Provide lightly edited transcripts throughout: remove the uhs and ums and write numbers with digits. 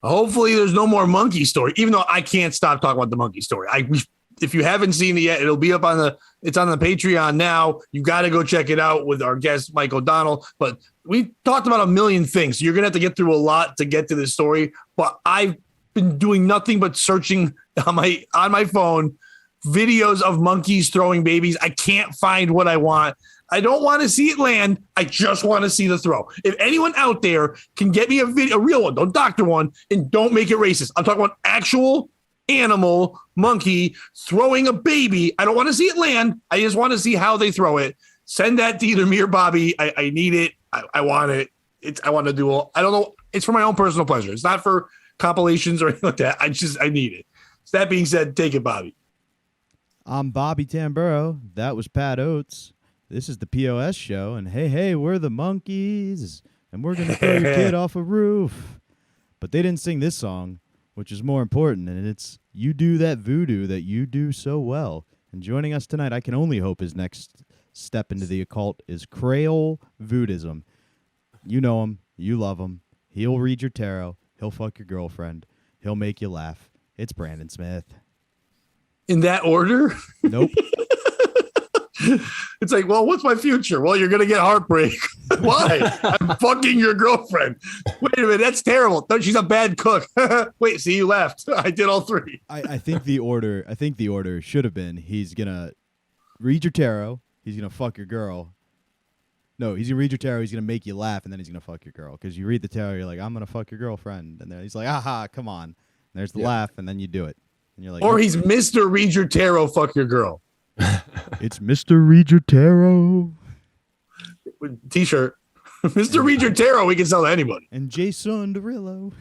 Hopefully, there's no more monkey story. Even though I can't stop talking about the monkey story. If you haven't seen it yet, it'll be up on it's on the Patreon now. You got to go check it out with our guest Mike O'Donnell. But we talked about a million things. So you're gonna have to get through a lot to get to this story. But I've been doing nothing but searching on my phone videos of monkeys throwing babies. I can't find what I want. I don't want to see it land. I just want to see the throw. If anyone out there can get me a video, a real one, don't doctor one, and don't make it racist. I'm talking about actual animal monkey throwing a baby. I don't want to see it land. I just want to see how they throw it. Send that to either me or Bobby. I need it. I want it. I want to do all. I don't know. It's for my own personal pleasure. It's not for compilations or anything like that. I need it. So that being said, take it, Bobby. I'm Bobby Tamburo. That was Pat Oates. This is the POS show, and hey, we're the monkeys, and we're going to throw your kid off a roof. But they didn't sing this song, which is more important, and it's You Do That Voodoo That You Do So Well. And joining us tonight, I can only hope his next step into the occult is Creole Voodism. You know him. You love him. He'll read your tarot. He'll fuck your girlfriend. He'll make you laugh. It's Brandon Smith. In that order? Nope. It's like, well, what's my future? Well, you're going to get heartbreak. Why? I'm fucking your girlfriend. Wait a minute. That's terrible. She's a bad cook. Wait, see, you left. I did all three. I think the order should have been he's going to read your tarot. He's going to fuck your girl. No, he's going to read your tarot. He's going to make you laugh, and then he's going to fuck your girl. Because you read the tarot, you're like, I'm going to fuck your girlfriend. And then he's like, aha, come on. And there's the laugh, and then you do it. And you're like, or he's Mr. Read Your Tarot, fuck your girl. It's Mr. Read Your Tarot. T-shirt. Mr. Read Your Tarot, we can sell to anybody. And Jason Derulo.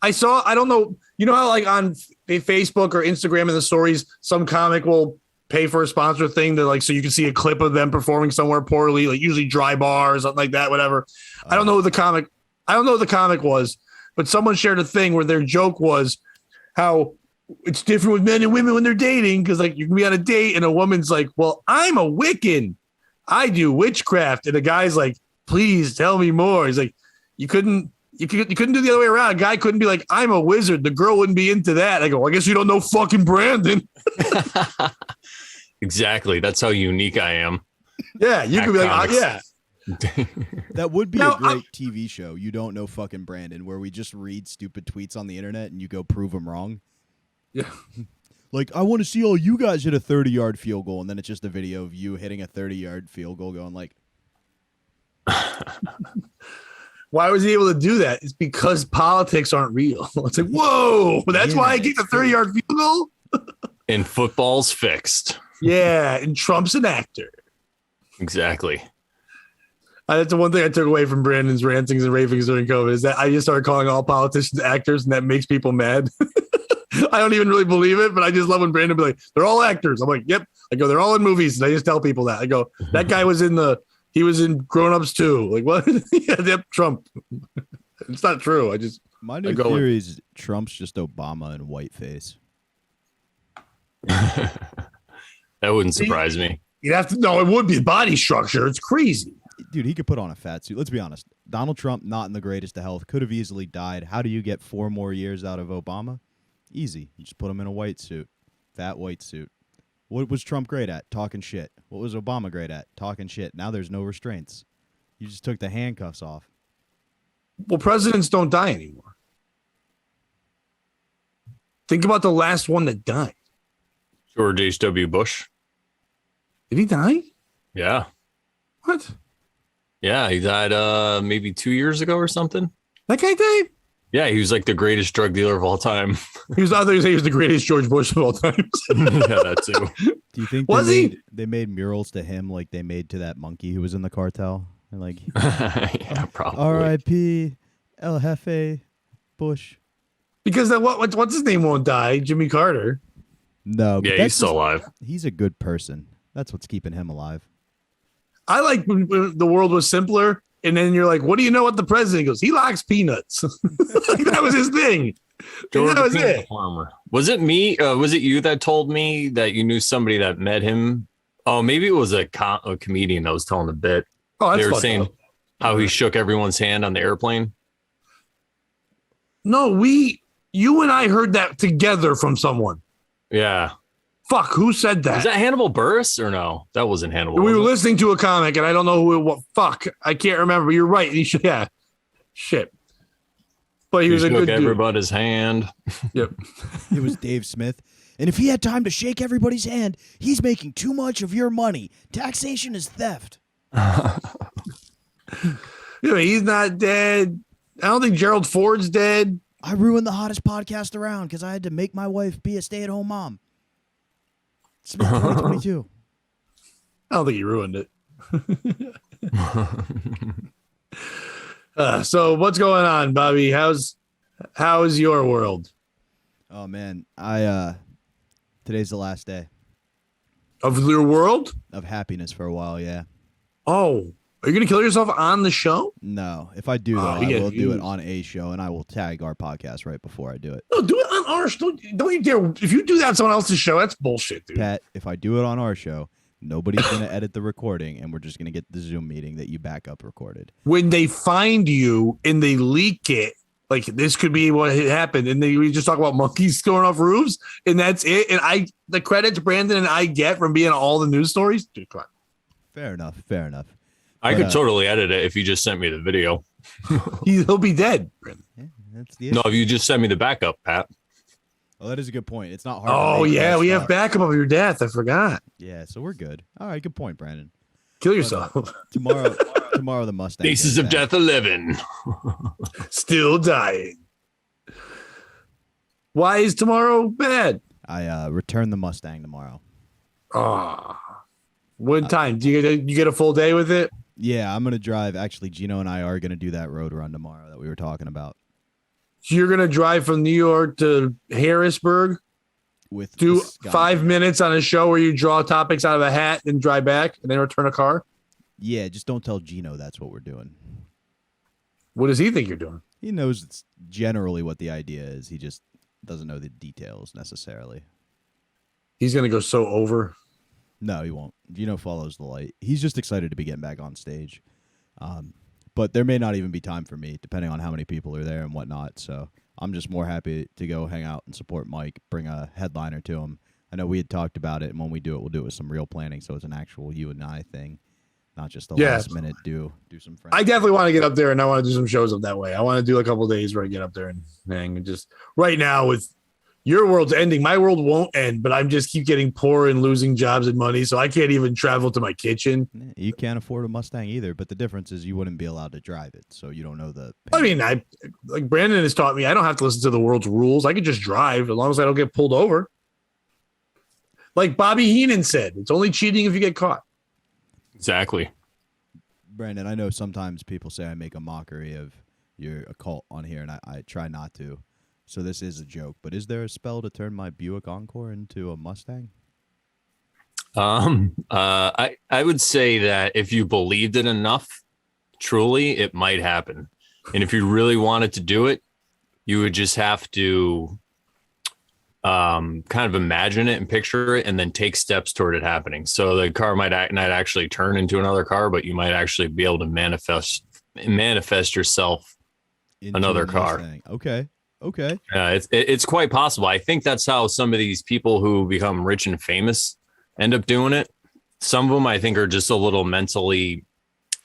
I don't know, you know how like on Facebook or Instagram in the stories, some comic will pay for a sponsor thing to like, so you can see a clip of them performing somewhere poorly, like usually Dry Bar or something like that, whatever. I don't know who the comic was, but someone shared a thing where their joke was how it's different with men and women when they're dating. Cause like you can be on a date and a woman's like, well, I'm a Wiccan. I do witchcraft. And the guy's like, please tell me more. He's like, you couldn't do the other way around. A guy couldn't be like, I'm a wizard. The girl wouldn't be into that. I go, well, I guess you don't know fucking Brandon. Exactly. That's how unique I am. Yeah. You could be like, yeah. That would be a great TV show. You don't know fucking Brandon, where we just read stupid tweets on the internet and you go prove them wrong. Yeah. Like, I want to see all you guys hit a 30-yard field goal, and then it's just a video of you hitting a 30-yard field goal going like... Why was he able to do that? It's because politics aren't real. It's like, whoa, that's why I get the 30-yard field goal? And football's fixed. Yeah, and Trump's an actor. Exactly. That's the one thing I took away from Brandon's rantings and ravings during COVID is that I just started calling all politicians actors, and that makes people mad. I don't even really believe it, but I just love when Brandon be like, they're all actors. I'm like, yep. I go, they're all in movies. And I just tell people that. I go, that guy was he was in Grown Ups too. Like, what? Yeah, yep, Trump. It's not true. My new theory is Trump's just Obama in whiteface. That wouldn't surprise me. You'd have to know it would be body structure. It's crazy. Dude, he could put on a fat suit. Let's be honest. Donald Trump, not in the greatest of health, could have easily died. How do you get 4 more years out of Obama? Easy. You just put him in a white suit. Fat white suit. What was Trump great at? Talking shit. What was Obama great at? Talking shit. Now there's no restraints. You just took the handcuffs off. Well, presidents don't die anymore. Think about the last one that died. George H.W. Bush. Did he die? Yeah. What? Yeah, he died maybe 2 years ago or something. That guy died? Yeah, he was like the greatest drug dealer of all time. I thought he was the greatest George Bush of all time. Yeah, that too. Do you think they made murals to him like they made to that monkey who was in the cartel? And like, yeah, probably. R.I.P. El Jefe Bush. Because what's his name won't die? Jimmy Carter. No. Yeah, he's still alive. He's a good person. That's what's keeping him alive. I like when the world was simpler. And then you're like, what do you know what the president goes? He likes peanuts. Like, that was his thing. George that was it. Farmer. Was it me? Was it you that told me that you knew somebody that met him? Oh, maybe it was a comedian that was telling the bit. Oh, that's they were fucked saying up. how he shook everyone's hand on the airplane. No, you and I heard that together from someone. Yeah. Fuck, who said that? Was that Hannibal Buress or no? That wasn't Hannibal. We were listening to a comic, and I don't know who it was. Fuck, I can't remember. You're right. Yeah. Shit. But he was a good dude. Everybody's hand. Yep. It was Dave Smith. And if he had time to shake everybody's hand, he's making too much of your money. Taxation is theft. He's not dead. I don't think Gerald Ford's dead. I ruined the hottest podcast around because I had to make my wife be a stay-at-home mom. Smith 2022. I don't think he ruined it. So what's going on, Bobby? How's your world? Oh man, today's the last day Of your world? of happiness for a while. Yeah. Oh, are you gonna kill yourself on the show? No, if I do though, I will do it on a show, and I will tag our podcast right before I do it. No, do it on our show. Don't you dare! If you do that on someone else's show, that's bullshit, dude. Pat, if I do it on our show, nobody's gonna edit the recording, and we're just gonna get the Zoom meeting that you back up recorded. When they find you and they leak it, like this could be what happened, and we just talk about monkeys going off roofs, and that's it. And the credits Brandon and I get from being on all the news stories. Dude, come on. Fair enough. Fair enough. I could totally edit it if you just sent me the video. He'll be dead. Yeah, that's the issue. No, if you just send me the backup, Pat. Oh, that is a good point. It's not hard. Oh yeah, we have backup of your death. I forgot. Yeah, so we're good. All right, good point, Brandon. Kill yourself. Tomorrow the Mustang. Faces of Death 11. Still dying. Why is tomorrow bad? I return the Mustang tomorrow. Oh. What time? Do you get a full day with it? Yeah, I'm gonna drive. Actually, Gino and I are gonna do that road run tomorrow that we were talking about. So you're gonna drive from New York to Harrisburg? Do 5 minutes on a show where you draw topics out of a hat and drive back and then return a car? Yeah, just don't tell Gino that's what we're doing. What does he think you're doing? He knows it's generally what the idea is. He just doesn't know the details necessarily. He's going to go so over. No, he won't. Gino follows the light. He's just excited to be getting back on stage. But there may not even be time for me, depending on how many people are there and whatnot. So I'm just more happy to go hang out and support Mike, bring a headliner to him. I know we had talked about it, and when we do it, we'll do it with some real planning, so it's an actual you and I thing, not just a last minute do some friends. I definitely want to get up there, and I want to do some shows up that way. I want to do a couple of days where I get up there and hang. And just right now, with your world's ending, my world won't end, but I'm just keep getting poor and losing jobs and money, so I can't even travel to my kitchen. You can't afford a Mustang either, but the difference is you wouldn't be allowed to drive it, so you don't know the pain. I mean, like Brandon has taught me, I don't have to listen to the world's rules. I can just drive as long as I don't get pulled over. Like Bobby Heenan said, it's only cheating if you get caught. Exactly. Brandon, I know sometimes people say I make a mockery of your occult on here, and I try not to. So this is a joke, but is there a spell to turn my Buick Encore into a Mustang? I would say that if you believed it enough, truly, it might happen. And if you really wanted to do it, you would just have to kind of imagine it and picture it and then take steps toward it happening. So the car might not actually turn into another car, but you might actually be able to manifest yourself into another car. Okay. It's quite possible. I think that's how some of these people who become rich and famous end up doing it. Some of them, I think, are just a little mentally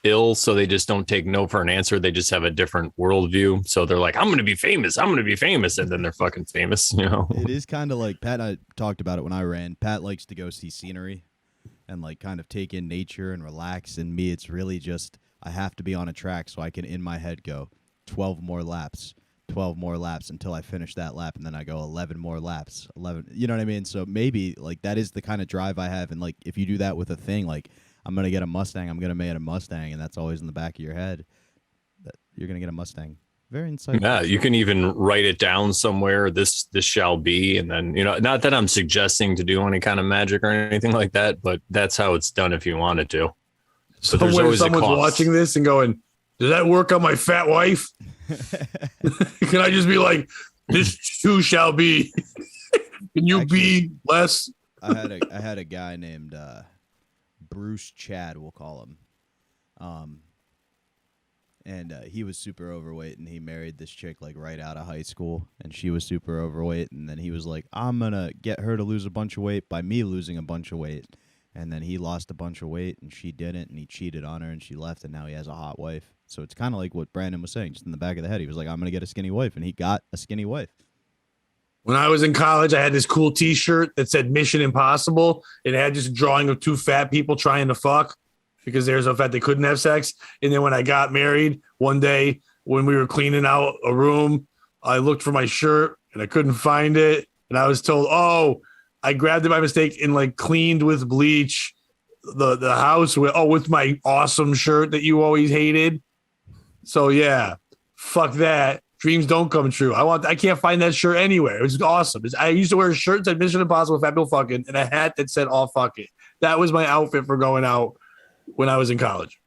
ill, so they just don't take no for an answer. They just have a different worldview. So they're like, I'm going to be famous. And then they're fucking famous, you know? It is kind of like Pat and I talked about it when I ran. Pat likes to go see scenery and like kind of take in nature and relax. And me, it's really just I have to be on a track so I can in my head go 12 more laps until I finish that lap, and then I go 11 more laps. 11, you know what I mean? So maybe like that is the kind of drive I have, and like if you do that with a thing, like I'm gonna get a Mustang, I'm gonna make a Mustang, and that's always in the back of your head that you're gonna get a Mustang. Very insightful. Yeah, you can even write it down somewhere. This shall be, and then not that I'm suggesting to do any kind of magic or anything like that, but that's how it's done if you wanted to. So when someone's watching this and going, "Does that work on my fat wife?" Can I just be like, this too shall be? Can you be less? I had a guy named Bruce Chad, we'll call him. And he was super overweight, and he married this chick like right out of high school, and she was super overweight. And then he was like, "I'm gonna get her to lose a bunch of weight by me losing a bunch of weight." And then he lost a bunch of weight, and she didn't, and he cheated on her, and she left, and now he has a hot wife. So it's kind of like what Brandon was saying, just in the back of the head. He was like, "I'm gonna get a skinny wife," and he got a skinny wife. When I was in college, I had this cool T-shirt that said "Mission Impossible." It had just a drawing of two fat people trying to fuck, because there's a fact they couldn't have sex. And then when I got married one day, when we were cleaning out a room, I looked for my shirt and I couldn't find it. And I was told, oh, I grabbed it by mistake and like cleaned with bleach the house with my awesome shirt that you always hated. So yeah, fuck that. Dreams don't come true. I can't find that shirt anywhere. It was awesome. I used to wear a shirt that said Mission Impossible, fat people fucking, and a hat that said all fuck it. That was my outfit for going out when I was in college.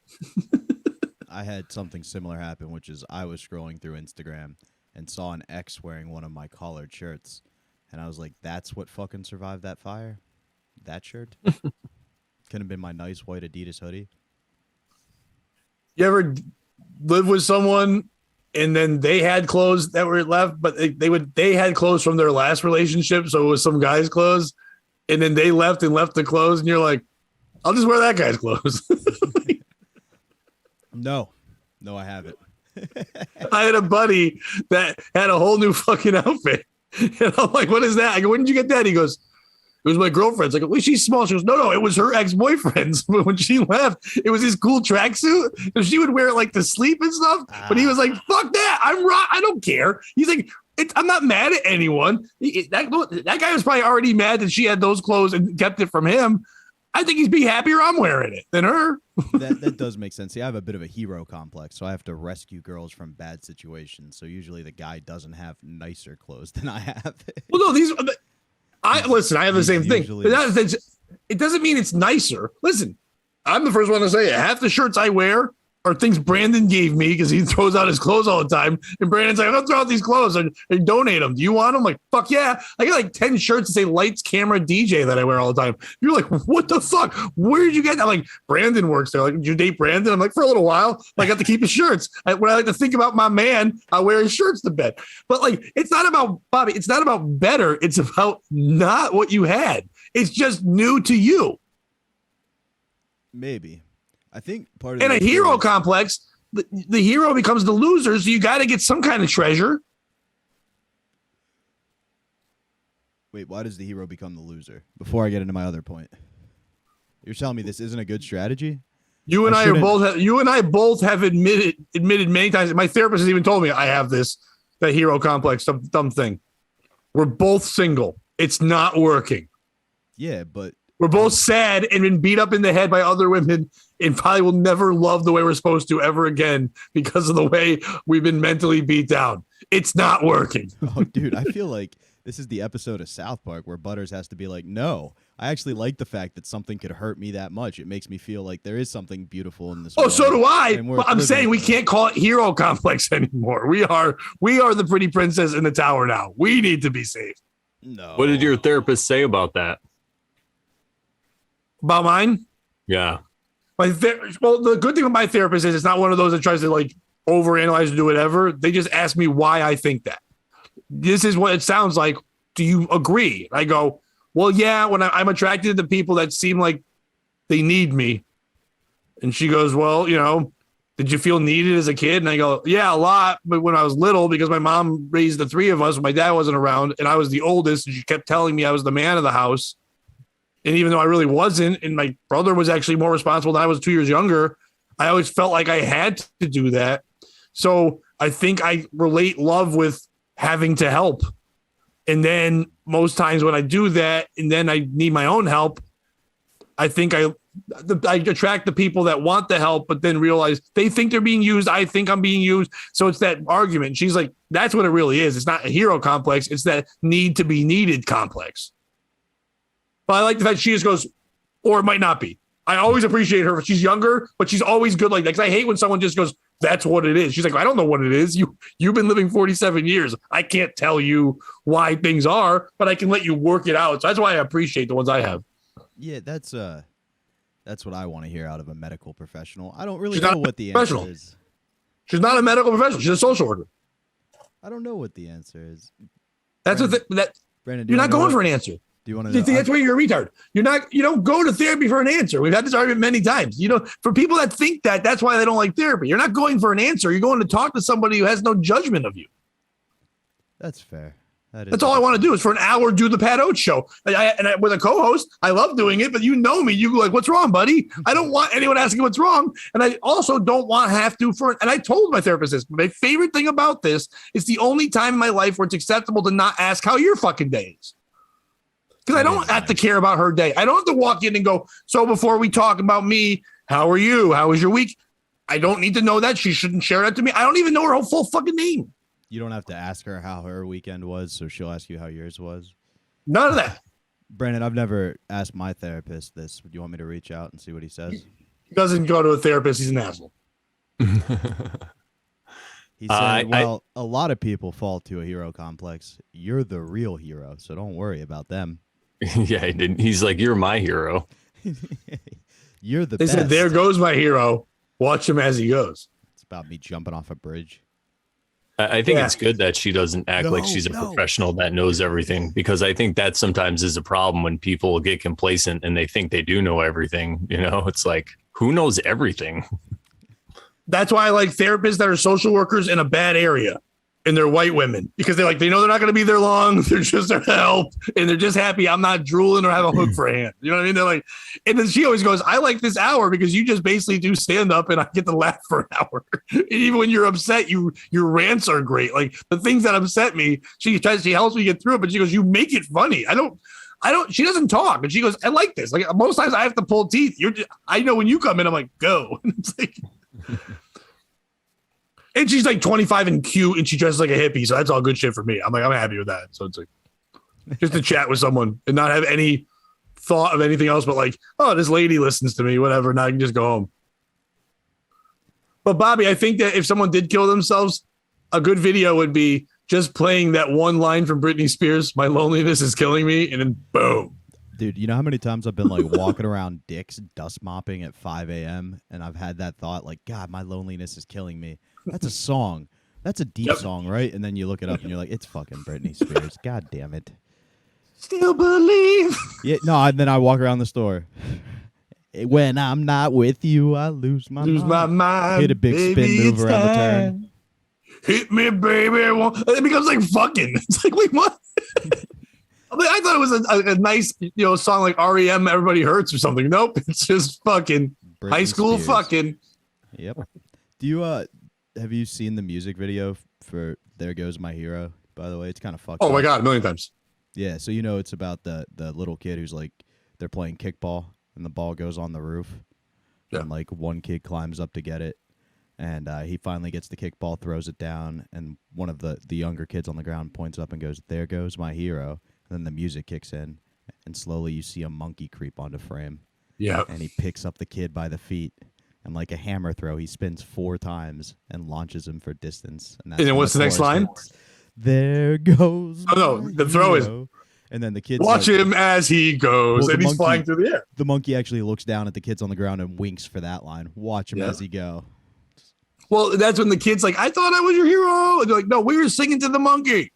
I had something similar happen, which is I was scrolling through Instagram and saw an ex wearing one of my collared shirts. And I was like, that's what fucking survived that fire? That shirt? Could have been my nice white Adidas hoodie. You ever live with someone and then they had clothes that were left, but they had clothes from their last relationship, so it was some guy's clothes, and then they left the clothes, and you're like, I'll just wear that guy's clothes. No, I haven't. I had a buddy that had a whole new fucking outfit. And I'm like, what is that? I go, when did you get that? He goes, it was my girlfriend's. I go, well, she's small. She goes, no, it was her ex-boyfriend's. When she left, it was his cool tracksuit. So she would wear it like to sleep and stuff. But he was like, fuck that. I don't care. He's like, I'm not mad at anyone. That guy was probably already mad that she had those clothes and kept it from him. I think he'd be happier I'm wearing it than her. That does make sense. See, I have a bit of a hero complex, so I have to rescue girls from bad situations. So usually the guy doesn't have nicer clothes than I have. Well, no, I have the same thing. It doesn't mean it's nicer. Listen, I'm the first one to say it. Half the shirts I wear are things Brandon gave me because he throws out his clothes all the time. And Brandon's like, I'm going to throw out these clothes and donate them. Do you want them? I'm like, fuck yeah. I got like 10 shirts that say lights, camera, DJ that I wear all the time. You're like, what the fuck? Where did you get that? Like, Brandon works there. Like, did you date Brandon? I'm like, for a little while. I got to keep his shirts. When I like to think about my man, I wear his shirts to bed. But like, it's not about, Bobby, it's not about better. It's about not what you had. It's just new to you. Maybe. I think part of in a hero complex, the hero becomes the loser, so you got to get some kind of treasure. Wait, why does the hero become the loser? Before I get into my other point, you're telling me this isn't a good strategy? You and I both have admitted many times. My therapist has even told me I have that hero complex, some dumb thing. We're both single. It's not working. Yeah, but we're both sad and been beat up in the head by other women and probably will never love the way we're supposed to ever again because of the way we've been mentally beat down. It's not working. Oh, dude, I feel like this is the episode of South Park where Butters has to be like, no, I actually like the fact that something could hurt me that much. It makes me feel like there is something beautiful in this world. Oh, so do I. But I'm saying we can't call it hero complex anymore. We are the pretty princess in the tower now. We need to be saved. No. What did your therapist say about that? About mine? Yeah. Well, the good thing with my therapist is it's not one of those that tries to like overanalyze or do whatever. They just ask me why I think that. This is what it sounds like. Do you agree? I go, well, yeah, when I'm attracted to people that seem like they need me. And she goes, well, did you feel needed as a kid? And I go, yeah, a lot. But when I was little, because my mom raised the three of us, when my dad wasn't around and I was the oldest, and she kept telling me I was the man of the house. And even though I really wasn't, and my brother was actually more responsible than I was 2 years younger, I always felt like I had to do that. So I think I relate love with having to help. And then most times when I do that, and then I need my own help, I think I attract the people that want the help, but then realize they think they're being used. I think I'm being used. So it's that argument. She's like, that's what it really is. It's not a hero complex. It's that need to be needed complex. But I like the fact she just goes, or it might not be. I always appreciate her. She's younger, but she's always good like that. Because I hate when someone just goes, that's what it is. She's like, I don't know what it is. You've been living 47 years. I can't tell you why things are, but I can let you work it out. So that's why I appreciate the ones I have. Yeah, that's what I want to hear out of a medical professional. I don't really know what the answer is. She's not a medical professional. She's a social worker. I don't know what the answer is. That's Brandon, you're not going for an answer. Do you want to You know? think that's why you're a retard. You don't go to therapy for an answer. We've had this argument many times. For people that think that's why they don't like therapy. You're not going for an answer. You're going to talk to somebody who has no judgment of you. That's fair. That's all I want to do is for an hour do the Pat Oates show. With a co-host, I love doing it, but you know me. You go like, what's wrong, buddy? I don't want anyone asking what's wrong. And I also don't want to have to and I told my therapist this. My favorite thing about this is the only time in my life where it's acceptable to not ask how your fucking day is. Because I don't have to care about her day. I don't have to walk in and go, so before we talk about me, how are you? How was your week? I don't need to know that. She shouldn't share that to me. I don't even know her whole full fucking name. You don't have to ask her how her weekend was, so she'll ask you how yours was. None of that. Brandon, I've never asked my therapist this. Do you want me to reach out and see what he says? He doesn't go to a therapist. He's an asshole. He said, a lot of people fall to a hero complex. You're the real hero, so don't worry about them. Yeah, he didn't. He's like, you're my hero. You're the They best. said, there goes my hero. Watch him as he goes. It's about me jumping off a bridge. I think it's good that she doesn't act like she's a No. professional that knows everything, because I think that sometimes is a problem when people get complacent and they think they do know everything. It's like, who knows everything? That's why I like therapists that are social workers in a bad area, and they're white women, because they know they're not going to be there long. They're just there to help, and they're just happy I'm not drooling or have a hook for a hand. You know what I mean? They're like, and then she always goes, I like this hour because you just basically do stand up and I get to laugh for an hour. And even when you're upset, your rants are great. Like the things that upset me, she helps me get through it, but she goes, you make it funny. She doesn't talk. And she goes, I like this. Like most times I have to pull teeth. I know when you come in, I'm like, go. And it's like, and she's like 25 and cute, and she dresses like a hippie, so that's all good shit for me. I'm happy with that. So it's like just to chat with someone and not have any thought of anything else but like, oh, this lady listens to me, whatever. Now I can just go home. But Bobby, I think that if someone did kill themselves, a good video would be just playing that one line from Britney Spears, "My loneliness is killing me," and then boom. Dude, you know how many times I've been like walking around Dick's dust mopping at 5 a.m. and I've had that thought like, God, my loneliness is killing me. That's a song. That's a deep song, right? And then you look it up and you're like, it's fucking Britney Spears. God damn it. Still believe. Yeah, no, and then I walk around the store. When I'm not with you, I lose my mind. Hit a big spin move around the turn. Hit me, baby. It becomes like fucking. It's like, wait, what? I thought it was a nice, song like REM, Everybody Hurts or something. Nope, it's just fucking Britney high school Spears. fucking. Yep. Do you have you seen the music video for "There Goes My Hero"? By the way, it's kind of fucked. Oh my up. god, a million times. Yeah, so it's about the little kid who's like they're playing kickball and the ball goes on the roof, and like one kid climbs up to get it, and he finally gets the kickball, throws it down, and one of the younger kids on the ground points up and goes, "There goes my hero." And then the music kicks in, and slowly you see a monkey creep onto frame. Yeah. And he picks up the kid by the feet, and like a hammer throw, he spins 4 times and launches him for distance. And then what's the next line? Hits. There goes. Oh no, the throw is. And then the kid Watch him as he goes, and he's flying through the air. The monkey actually looks down at the kids on the ground and winks for that line. Watch him as he go. Well, that's when the kid's like, I thought I was your hero. And they're like, no, we were singing to the monkey.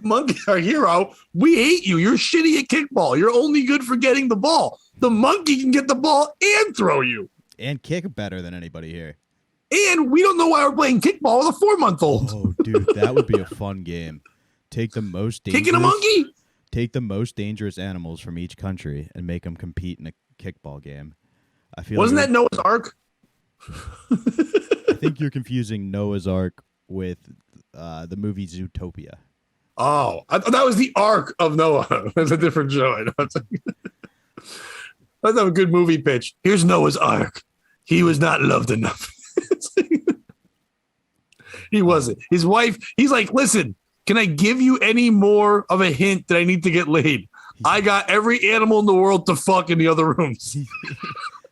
Monkey, our hero. We hate you. You're shitty at kickball. You're only good for getting the ball. The monkey can get the ball and throw you. And kick better than anybody here. And we don't know why we're playing kickball with a 4-month-old. Oh, dude, that would be a fun game. Take the most dangerous, Kicking a monkey? Take the most dangerous animals from each country and make them compete in a kickball game. I feel Wasn't that Noah's Ark? I think you're confusing Noah's Ark with the movie Zootopia. Oh, I thought that was the Ark of Noah. That's a different show. That's a good movie pitch. Here's Noah's Ark. He was not loved enough. He wasn't. His wife, he's like, listen, can I give you any more of a hint that I need to get laid? I got every animal in the world to fuck in the other rooms.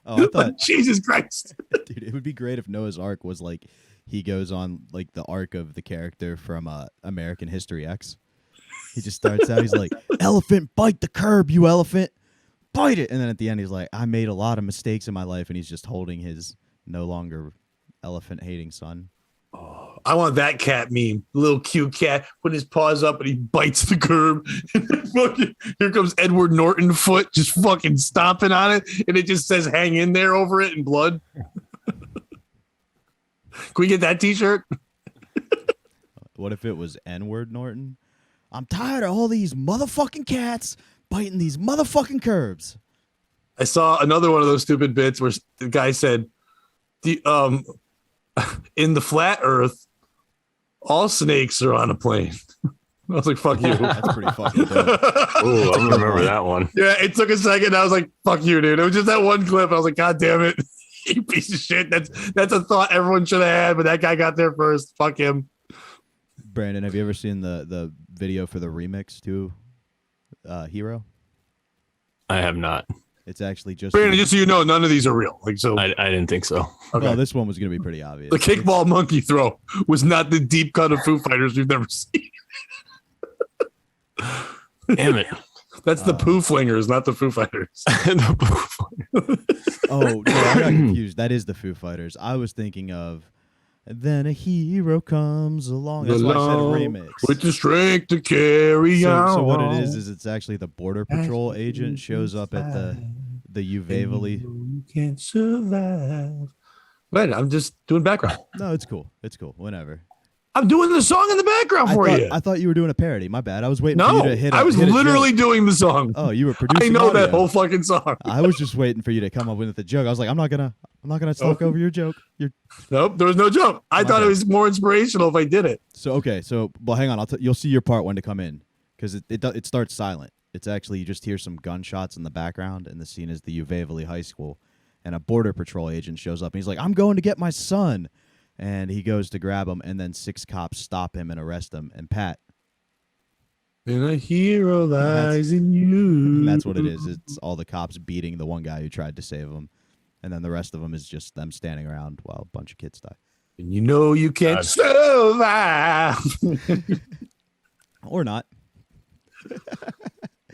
Oh, I thought, Jesus Christ. Dude, it would be great if Noah's Ark was like, he goes on like the arc of the character from American History X. He just starts out, he's like, elephant, bite the curb, you elephant. Bite it. And then at the end, he's like, I made a lot of mistakes in my life. And he's just holding his no longer elephant hating son. I want that cat meme. Little cute cat putting his paws up and he bites the curb. Here comes Edward Norton foot just fucking stomping on it. And it just says hang in there over it in blood. Can we get that t-shirt? What if it was N-word Norton? I'm tired of all these motherfucking cats biting these motherfucking curbs. I saw another one of those stupid bits where the guy said, in the flat earth, all snakes are on a plane. I was like, fuck you. That's pretty fucking dope. Oh, I remember that one. Yeah, it took a second. I was like, fuck you, dude. It was just that one clip. I was like, God damn it. You piece of shit. That's a thought everyone should have had, but that guy got there first. Fuck him. Brandon, have you ever seen the video for the remix to Hero? I have not. It's actually just Brandon, just so you know, none of these are real. Like so. I didn't think so. Okay. Well, this one was going to be pretty obvious. The kickball monkey throw was not the deep cut of Foo Fighters we've never seen. Damn it. That's the Poo Flingers, not the Foo Fighters. Oh, no, I got confused. That is the Foo Fighters. I was thinking of Then a Hero Comes Along. That's why I said remix. With the strength to carry on. So what it is it's actually the Border Patrol agent shows up at the Uvalde. You can't survive. Wait, I'm just doing background. No, it's cool. It's cool. Whenever. I'm doing the song in the background for you. I thought you were doing a parody. My bad. I was waiting for No, you to hit. I was literally doing the song. Oh, you were producing. I know audio. that whole fucking song. I was just waiting for you to come up with the joke. I was like, I'm not gonna talk over your joke. Nope, there was no joke. I thought it was more inspirational if I did it. So well, hang on. You'll see your part when to come in because it starts silent. It's actually you just hear some gunshots in the background, and the scene is the Uvalde High School, and a Border Patrol agent shows up, and he's like, "I'm going to get my son," and he goes to grab him, and then 6 cops stop him and arrest him. And Pat, and a hero lies in you. and that's what it is. It's all the cops beating the one guy who tried to save him, and then the rest of them is just them standing around while a bunch of kids die. And you know you can't survive. Or not.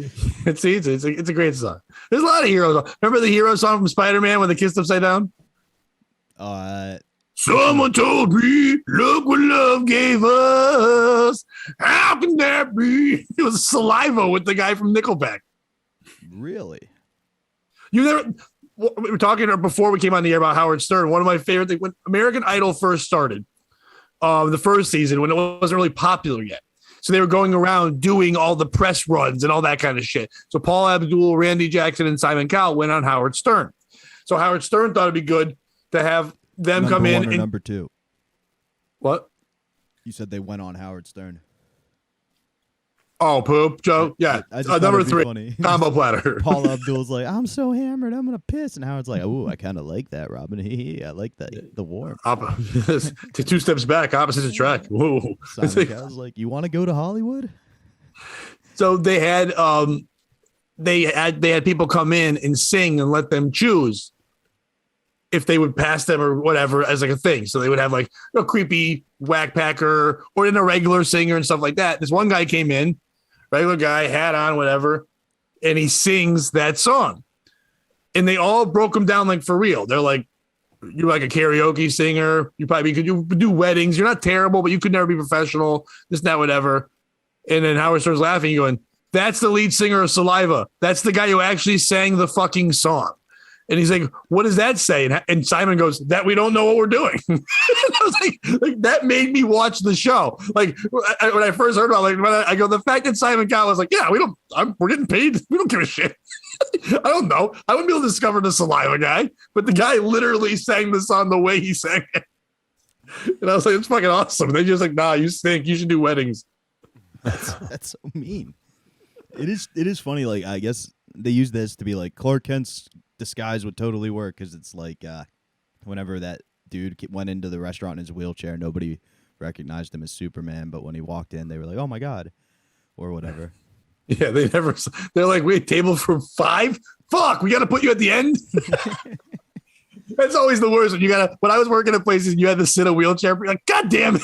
It's a great song. There's a lot of heroes. Remember the hero song from Spider-Man when they kissed upside down? Someone told me, look what love gave us. How can that be? It was Saliva with the guy from Nickelback. Really? You never. We were talking before we came on the air about Howard Stern. One of my favorite things when American Idol first started, the first season when it wasn't really popular yet. So they were going around doing all the press runs and all that kind of shit. So Paul Abdul, Randy Jackson, and Simon Cowell went on Howard Stern. So Howard Stern thought it'd be good to have them number come in. One or number 2? What? You said they went on Howard Stern. Oh, poop, Joe. Yeah. Number 3, funny. combo platter. Paul Abdul's like, I'm so hammered, I'm gonna piss, and Howard's like, oh, I kind of like that, Robin. I like that, the warmth. 2 steps back, opposite attract. Whoa. Simon Cowell's like, you want to go to Hollywood? So they had people come in and sing and let them choose if they would pass them or whatever as like a thing. So they would have like a creepy whack packer or in a regular singer and stuff like that. This one guy came in, regular guy, hat on, whatever, and he sings that song. And they all broke him down like for real. They're like, you're like a karaoke singer. You probably could do weddings. You're not terrible, but you could never be professional. This, that, whatever. And then Howard starts laughing, going, that's the lead singer of Saliva. That's the guy who actually sang the fucking song. And he's like, what does that say? And Simon goes, that we don't know what we're doing. I was like, that made me watch the show. Like when I first heard about it, I go, the fact that Simon Cowell was like, yeah, we're getting paid. We don't give a shit. I don't know. I wouldn't be able to discover the Saliva guy, but the guy literally sang the song the way he sang it. And I was like, it's fucking awesome. And they just like, nah, you stink. You should do weddings. That's so mean. It is funny. Like, I guess they use this to be like Clark Kent's disguise would totally work because it's like whenever that dude went into the restaurant in his wheelchair, nobody recognized him as Superman, but when he walked in, they were like, "Oh my god," or whatever. Yeah, they're like, "Wait, table for 5? Fuck, we got to put you at the end." That's always the worst when I was working at places and you had to sit a wheelchair. You're like, God damn it,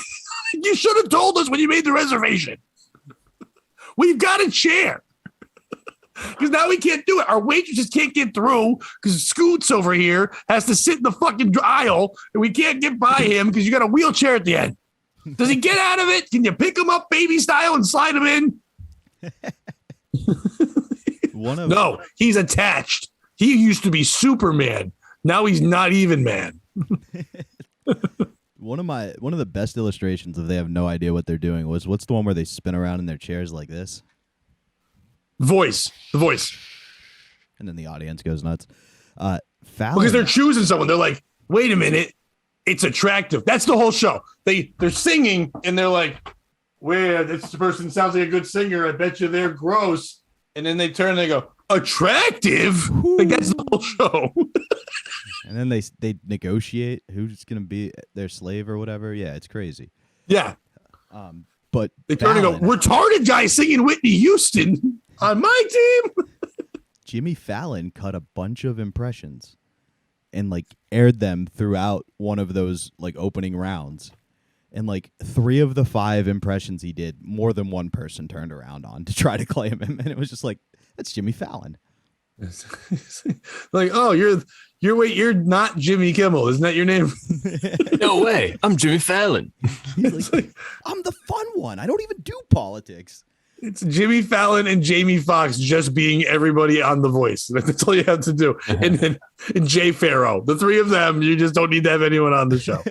you should have told us when you made the reservation. We've got a chair. Because now we can't do it. Our waitresses can't get through because Scoots over here has to sit in the fucking aisle and we can't get by him because you got a wheelchair at the end. Does he get out of it? Can you pick him up baby style and slide him in? No, he's attached. He used to be Superman. Now he's not even man. One of the best illustrations of they have no idea what they're doing was what's the one where they spin around in their chairs like this? The voice. And then the audience goes nuts. Fallon, because they're choosing someone. They're like, wait a minute, it's attractive. That's the whole show. They're singing and they're like, well, this person sounds like a good singer. I bet you they're gross. And then they turn and they go, attractive? Like, that's the whole show. And then they negotiate who's going to be their slave or whatever. Yeah, it's crazy. Yeah. But they turn and go, retarded guy singing Whitney Houston on my team. Jimmy Fallon cut a bunch of impressions and like aired them throughout one of those like opening rounds. And like 3 of the 5 impressions he did, more than one person turned around on to try to claim him. And it was just like, that's Jimmy Fallon. Like, oh, you're not Jimmy Kimmel. Isn't that your name? No way. I'm Jimmy Fallon. He's like, I'm the fun one. I don't even do politics. It's Jimmy Fallon and Jamie Foxx just being everybody on The Voice. That's all you have to do. And Jay Farrow. The 3 of them, you just don't need to have anyone on the show.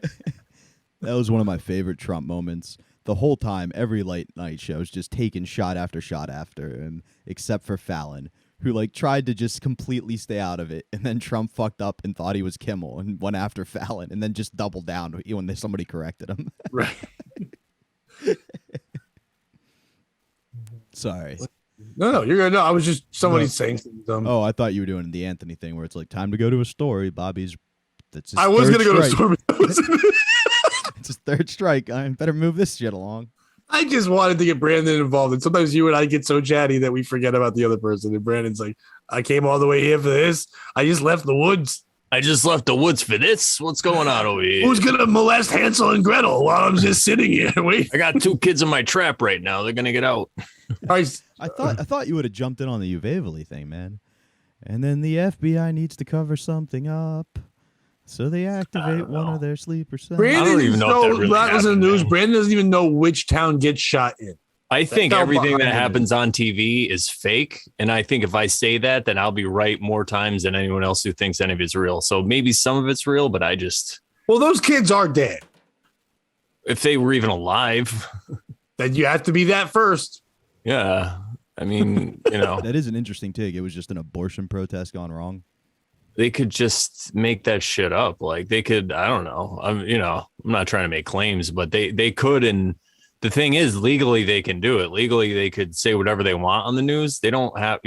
That was one of my favorite Trump moments. The whole time, every late night show is just taking shot after him, except for Fallon, who like tried to just completely stay out of it. And then Trump fucked up and thought he was Kimmel and went after Fallon and then just doubled down when somebody corrected him. Right. Sorry. No, you're good. No, I was just somebody saying something dumb. Oh, I thought you were doing the Anthony thing where it's like time to go to a store. Bobby's. I was going to go to a store. It's his 3rd strike. I better move this shit along. I just wanted to get Brandon involved. And sometimes you and I get so chatty that we forget about the other person. And Brandon's like, I came all the way here for this. I just left the woods. I just left the woods for this. What's going on over here? Who's going to molest Hansel and Gretel while I'm just sitting here? Wait. I got 2 kids in my trap right now. They're going to get out. I thought you would have jumped in on the Uvaley thing, man. And then the FBI needs to cover something up. So they activate one of their sleeper cells. Brandon, I don't even know if that was in the news. Man. Brandon doesn't even know which town gets shot in. I think everything that happens on TV is fake. And I think if I say that, then I'll be right more times than anyone else who thinks any of it's real. So maybe some of it's real, but I just... Well, those kids are dead. If they were even alive. Then you have to be that first. Yeah. I mean, That is an interesting take. It was just an abortion protest gone wrong. They could just make that shit up. Like they could, I don't know. I'm not trying to make claims, but they could. And the thing is, legally, they can do it. Legally, they could say whatever they want on the news. They don't have,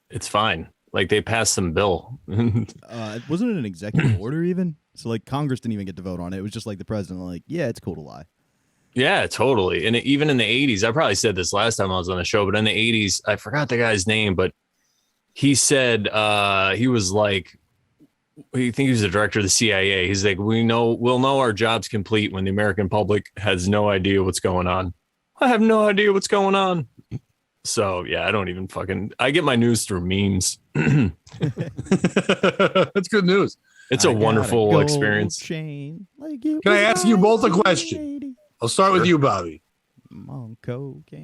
it's fine. Like they passed some bill. Wasn't it an executive order even? So like Congress didn't even get to vote on it. It was just like the president, like, yeah, it's cool to lie. Yeah, totally. And even in the 80s, I probably said this last time I was on the show, but in the 80s, I forgot the guy's name, but he said he was like, I think he was the director of the CIA. He's like, we'll know our job's complete when the American public has no idea what's going on. I have no idea what's going on. So yeah, I don't even I get my news through memes. That's good news. It's a wonderful experience. Can I ask you both a question? I'll start with you, Bobby.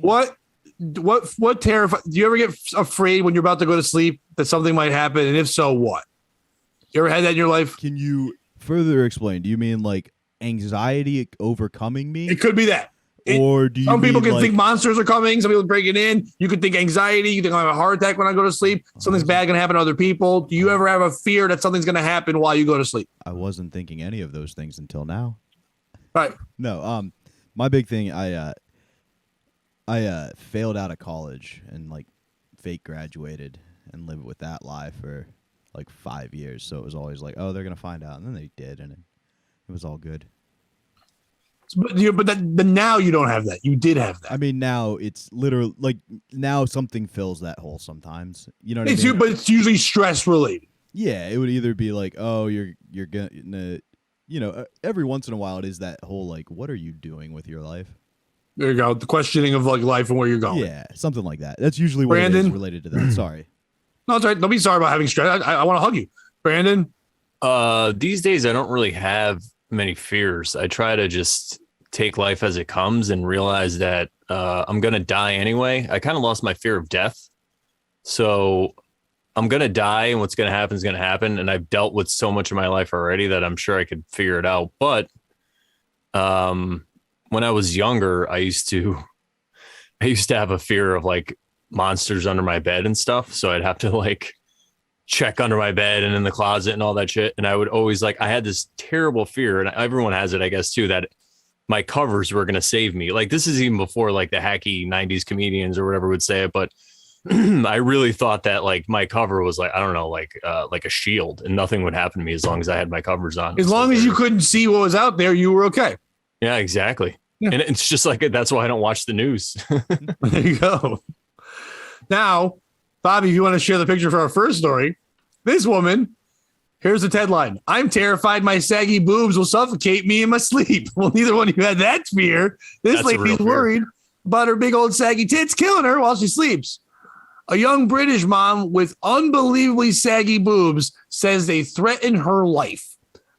What terrifies? Do you ever get afraid when you're about to go to sleep that something might happen? And if so, what? You ever had that in your life? Can you further explain? Do you mean like anxiety overcoming me? It could be that. Or do you some people can like, think monsters are coming. Some people breaking in. You could think anxiety. You think I have a heart attack when I go to sleep. Something's bad going to happen to other people. Do you ever have a fear that something's going to happen while you go to sleep? I wasn't thinking any of those things until now. Right. No. My big thing. I failed out of college and like fake graduated and lived with that lie for like 5 years. So it was always like, oh, they're going to find out. And then they did. And it was all good. But now you don't have that. You did have that. I mean, now it's literally like now something fills that hole sometimes. You know what I mean? But it's usually stress related. Yeah, it would either be like, oh, you're gonna, every once in a while it is that whole like, what are you doing with your life? There you go. The questioning of like life and where you're going. Yeah, something like that. That's usually what it Brandon? is related to that. Sorry. No, it's all right. Don't be sorry about having stress. I want to hug you. Brandon? These days I don't really have many fears. I try to just take life as it comes and realize that I'm gonna die anyway. I kind of lost my fear of death. So I'm gonna die, and what's gonna happen is gonna happen. And I've dealt with so much of my life already that I'm sure I could figure it out. But when I was younger, I used to have a fear of like monsters under my bed and stuff. So I'd have to like check under my bed and in the closet and all that shit. And I would always like, I had this terrible fear, and everyone has it, I guess, too, that my covers were going to save me. Like, this is even before like the hacky 90s comedians or whatever would say it. But I really thought that like my cover was like, I don't know, like a shield, and nothing would happen to me as long as I had my covers on. As long as you couldn't see what was out there, you were okay. Yeah, exactly. Yeah. And it's just like, that's why I don't watch the news. There you go. Now, Bobby, if you want to share the picture for our first story, this woman, here's the headline. I'm terrified my saggy boobs will suffocate me in my sleep. Well, neither one of you had that fear. This lady's worried about her big old saggy tits killing her while she sleeps. A young British mom with unbelievably saggy boobs says they threaten her life.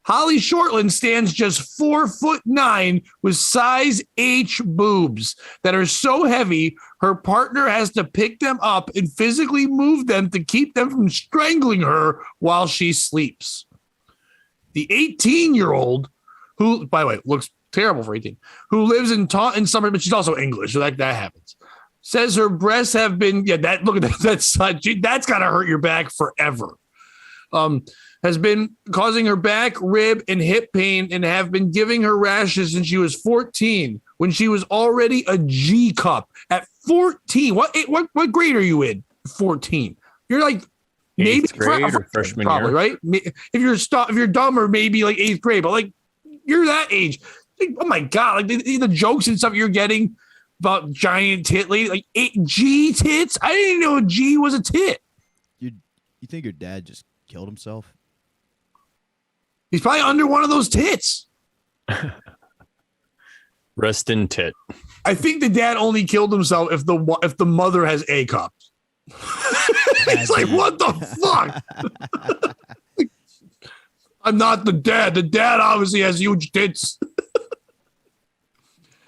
Holly Shortland stands just 4'9" with size H boobs that are so heavy her partner has to pick them up and physically move them to keep them from strangling her while she sleeps. The 18-year-old, who, by the way, looks terrible for 18, who lives in Taunton, Summer, but she's also English, so that happens, says her breasts have been, look at that, that's got to hurt your back forever. Has been causing her back, rib, and hip pain, and have been giving her rashes since she was 14, when she was already a G cup at 14. What grade are you in? 14. You're like maybe eighth grade or freshman probably, year, right? If you're dumber, maybe like 8th grade, but like you're that age. Like, oh my god! Like the jokes and stuff you're getting about giant tit lady, like G tits. I didn't even know a G was a tit. You think your dad just killed himself? He's probably under one of those tits. Rest in tit. I think the dad only killed himself if the mother has A cups. It's like, what the fuck? I'm not the dad. The dad obviously has huge tits.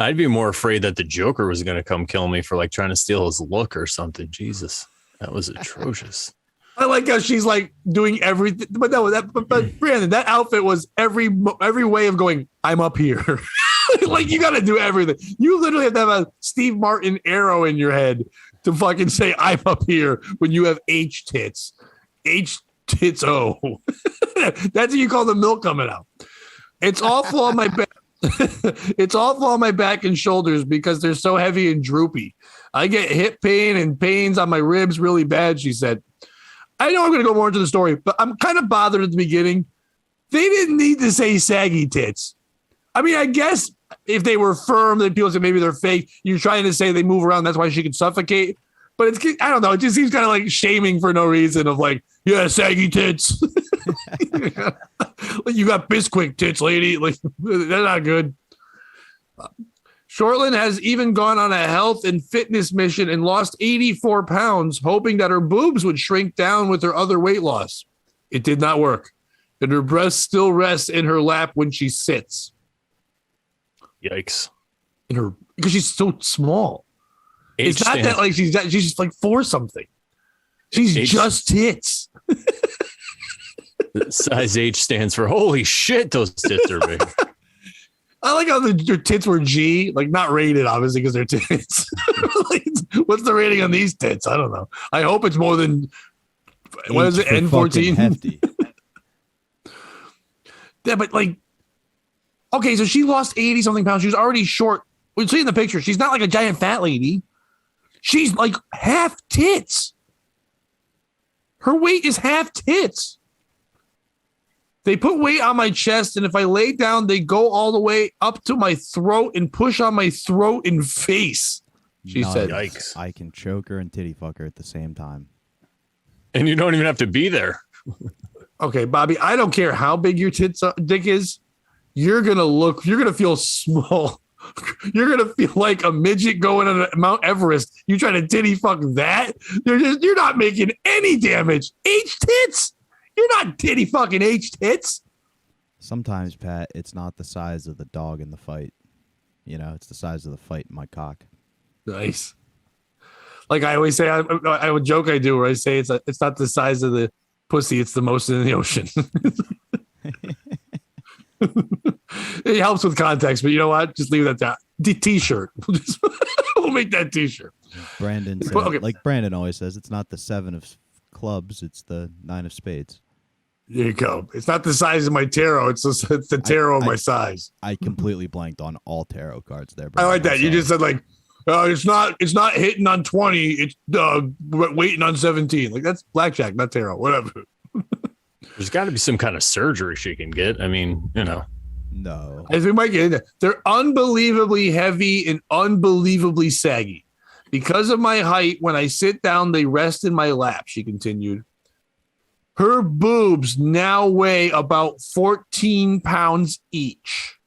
I'd be more afraid that the Joker was going to come kill me for like trying to steal his look or something. Jesus, that was atrocious. I like how she's like doing everything, but Brandon, that outfit was every way of going, I'm up here. Like, you got to do everything. You literally have to have a Steve Martin arrow in your head to fucking say, I'm up here, when you have H tits. H tits O. That's what you call the milk coming out. It's awful on my back. It's awful on my back and shoulders because they're so heavy and droopy. I get hip pain and pains on my ribs really bad, she said. I know I'm going to go more into the story, but I'm kind of bothered at the beginning. They didn't need to say saggy tits. I mean, I guess if they were firm, then people say maybe they're fake. You're trying to say they move around, that's why she can suffocate. But it's, I don't know, it just seems kind of like shaming for no reason of like, yeah, saggy tits. You got Bisquick tits, lady. Like, they're not good. Shortland has even gone on a health and fitness mission and lost 84 pounds, hoping that her boobs would shrink down with her other weight loss. It did not work, and her breast still rests in her lap when she sits. Yikes. Because she's so small. It's not that like she's just like 4 something. She's just tits. Size H stands for holy shit, those tits are big. I like how your tits were G, like not rated, obviously, because they're tits. Like, what's the rating on these tits? I don't know. I hope it's more than, what is it, N14? Hefty. Yeah, but like, okay, so she lost 80 something pounds. She was already short. We see in the picture, she's not like a giant fat lady. She's like half tits. Her weight is half tits. They put weight on my chest, and if I lay down, they go all the way up to my throat and push on my throat and face. She said, "Yikes! I can choke her and titty fuck her at the same time." And you don't even have to be there. Okay, Bobby, I don't care how big your dick is. You're gonna feel small You're gonna feel like a midget going on Mount Everest. You try to titty fuck that? You're not making any damage. H tits. You're not titty fucking H tits. Sometimes, Pat, it's not the size of the dog in the fight. You know, it's the size of the fight in my cock. Nice. Like I always say, I have a joke I do where I say it's not the size of the pussy, it's the motion in the ocean. It helps with context, but you know what? Just leave that down. T-shirt. We'll make that T-shirt. Brandon said, like Brandon always says, it's not the 7 of clubs, it's the 9 of spades. There you go. It's not the size of my tarot. It's the tarot of my size. I completely blanked on all tarot cards there. Brandon. I like that. You just said like, it's not hitting on 20. It's waiting on 17. Like that's blackjack, not tarot. Whatever. There's got to be some kind of surgery she can get. I mean, you know. No. I think we might get into. They're unbelievably heavy and unbelievably saggy. Because of my height, when I sit down, they rest in my lap, she continued. Her boobs now weigh about 14 pounds each.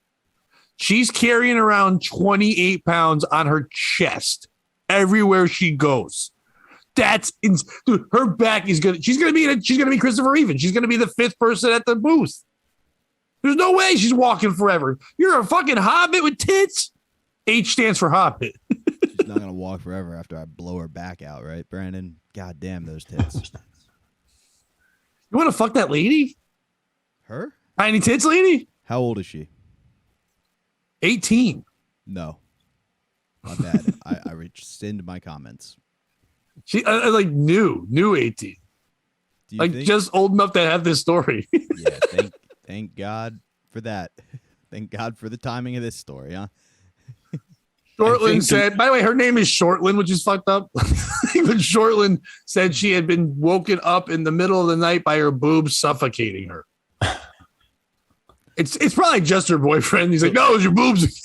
She's carrying around 28 pounds on her chest everywhere she goes. Dude, her back is good. She's gonna be Christopher Reeve. She's gonna be the 5th person at the booth. There's no way she's walking forever. You're a fucking hobbit with tits. H stands for hobbit. She's not gonna walk forever after I blow her back out, right, Brandon? God damn those tits. You want to fuck that lady? Her? Tiny tits lady? How old is she? 18. No. My bad. I rescind my comments. She like new 18. Like think? Just old enough to have this story. Yeah, thank God for that. Thank God for the timing of this story, huh? Shortland said, by the way, her name is Shortland, which is fucked up. But Shortland said she had been woken up in the middle of the night by her boobs suffocating her. It's probably just her boyfriend. He's like, no, it's your boobs.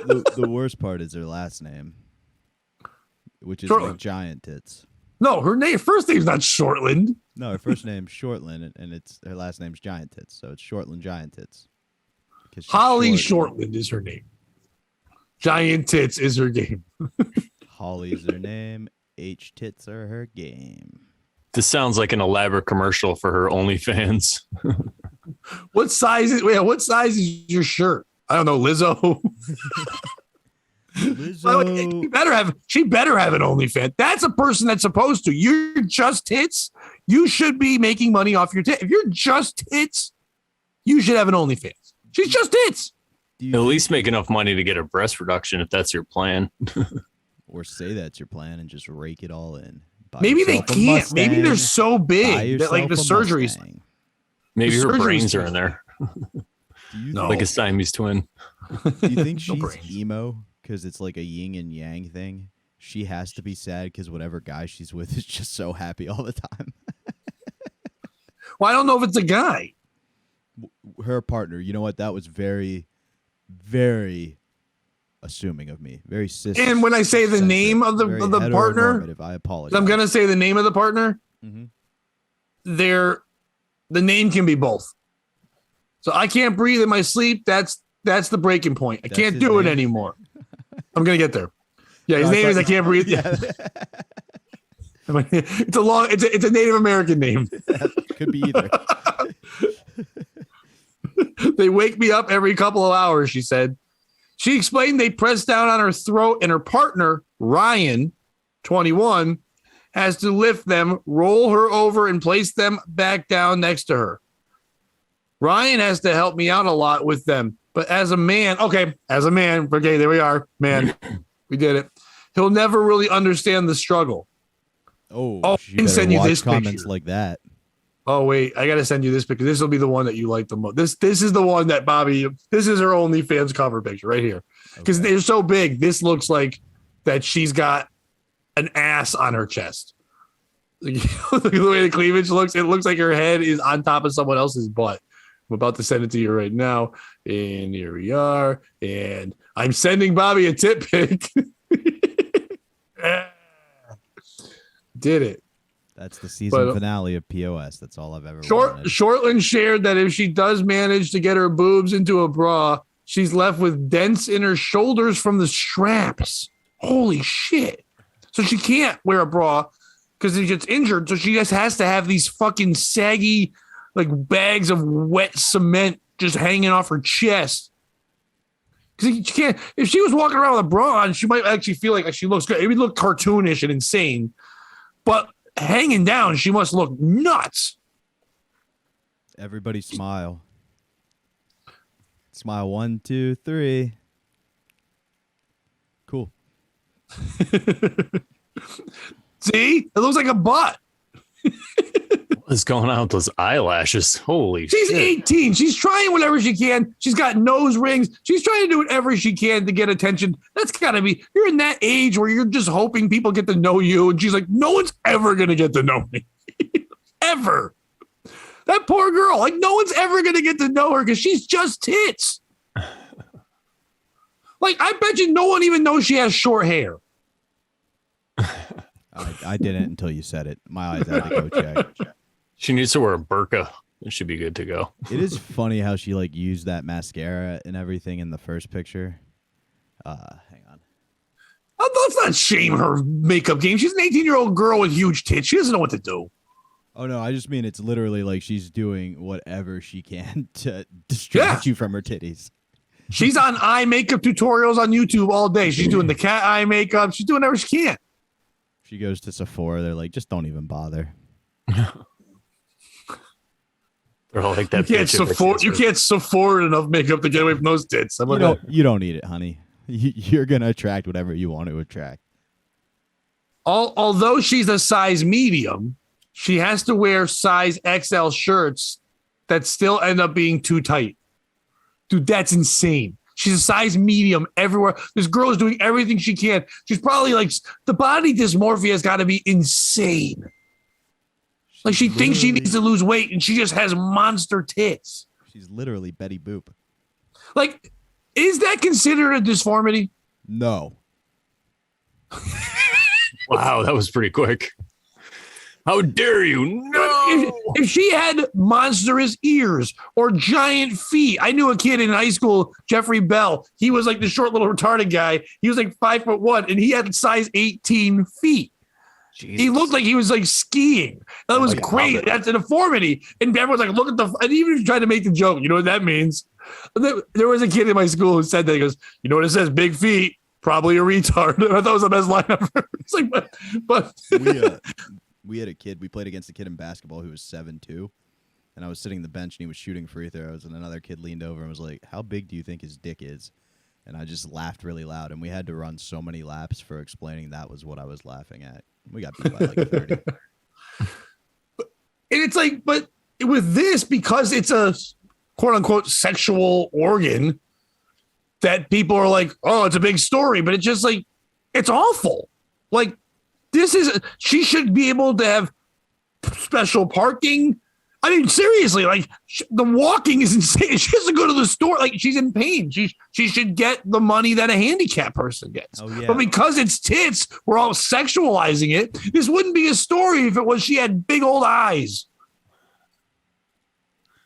The worst part is her last name, which is like giant tits. No, her first name's not Shortland. No, her first name's Shortland, and her last name's Giant Tits, so it's Shortland Giant Tits. Holly Shortland is her name. Giant Tits is her game. Holly's her name. H tits are her game. This sounds like an elaborate commercial for her OnlyFans. What size is your shirt? I don't know, Lizzo. Lizzo. She better have an OnlyFans. That's a person that's supposed to. You're just tits. You should be making money off your tits. If you're just tits, you should have an OnlyFans. She's just tits. At least make enough money to get a breast reduction if that's your plan. Or say that's your plan and just rake it all in. Maybe they can't. Maybe they're so big that like the surgeries. Maybe her brains are in there. Like a Siamese twin. Do you think she's emo because it's like a yin and yang thing? She has to be sad because whatever guy she's with is just so happy all the time. Well, I don't know if it's a guy. Her partner, you know what? That was very, very assuming of me. Very cis. And when I say the name of the partner, I apologize. I'm gonna say the name of the partner. Mm-hmm. The name can be both. So I can't breathe in my sleep. That's the breaking point. I can't do it anymore. I'm gonna get there. Yeah, his name is I can't breathe. Yeah. It's a Native American name. Could be either. They wake me up every couple of hours, she said. She explained they press down on her throat and her partner, Ryan, 21, has to lift them, roll her over, and place them back down next to her. Ryan has to help me out a lot with them. But as a man, okay, there we are, man. We did it. He'll never really understand the struggle. Oh, I can send you this comments picture. Like that. Oh, wait, I got to send you this picture. This will be the one that you like the most. This is the one that Bobby, this is her OnlyFans cover picture right here. Because they're so big, this looks like that she's got an ass on her chest. Look at the way the cleavage looks. It looks like her head is on top of someone else's butt. I'm about to send it to you right now. And here we are. And I'm sending Bobby a tit pic. Did it. That's the season finale of POS. That's all I've ever wanted. Shortland shared that if she does manage to get her boobs into a bra, She's left with dents in her shoulders from the straps. Holy shit. So she can't wear a bra because she gets injured. So she just has to have these fucking saggy, like bags of wet cement just hanging off her chest. Because she can't, if she was walking around with a bra on, she might actually feel like she looks good. It would look cartoonish and insane. But hanging down, she must look nuts. Everybody smile. Smile 1, 2, 3. Cool. See? It looks like a butt. What's going on with those eyelashes? Holy She's shit. 18. She's trying whatever she can. She's got nose rings. She's trying to do whatever she can to get attention. That's got to be, you're in that age where you're just hoping people get to know you. And she's like, no one's ever going to get to know me. Ever. That poor girl. Like, no one's ever going to get to know her because she's just tits. Like, I bet you no one even knows she has short hair. I didn't until you said it. My eyes had to go check. She needs to wear a burqa. It should be good to go. It is funny how she like used that mascara and everything in the first picture. Hang on. Let's not shame her makeup game. She's an 18-year-old girl with huge tits. She doesn't know what to do. Oh no, I just mean it's literally like she's doing whatever she can to distract you from her titties. She's on eye makeup tutorials on YouTube all day. She's doing the cat eye makeup. She's doing whatever she can. She goes to Sephora. They're like, just don't even bother. They're all like that. You can't support enough makeup to get away from those tits. You don't need it, honey. You're going to attract whatever you want to attract. Although she's a size medium, she has to wear size XL shirts that still end up being too tight. Dude, that's insane. She's a size medium everywhere. This girl is doing everything she can. She's probably like, the body dysmorphia has got to be insane. Like she thinks she needs to lose weight and she just has monster tits. She's literally Betty Boop. Like, is that considered a disformity? No. Wow, that was pretty quick. How dare you? No. If she had monstrous ears or giant feet, I knew a kid in high school, Jeffrey Bell. He was like the short little retarded guy. He was like 5'1" and he had size 18 feet. Jesus. He looked like he was like skiing. That was crazy. That's a deformity. And everyone's like, look at the, and even trying to make the joke. You know what that means? There was a kid in my school who said that. He goes, you know what it says? Big feet, probably a retard. And I thought it was the best line ever. It's like, but we had a kid. We played against a kid in basketball who was 7'2", and I was sitting on the bench and he was shooting free throws. And another kid leaned over and was like, "How big do you think his dick is?" And I just laughed really loud. And we had to run so many laps for explaining that was what I was laughing at. We got beat by like 30. And it's like, but with this, because it's a quote unquote sexual organ, that people are like, oh, it's a big story, but it's just like, it's awful. Like, she should be able to have special parking. I mean, seriously, like the walking is insane. She has to go to the store. Like she's in pain. She should get the money that a handicapped person gets. Oh, yeah. But because it's tits, we're all sexualizing it. This wouldn't be a story if it was she had big old eyes.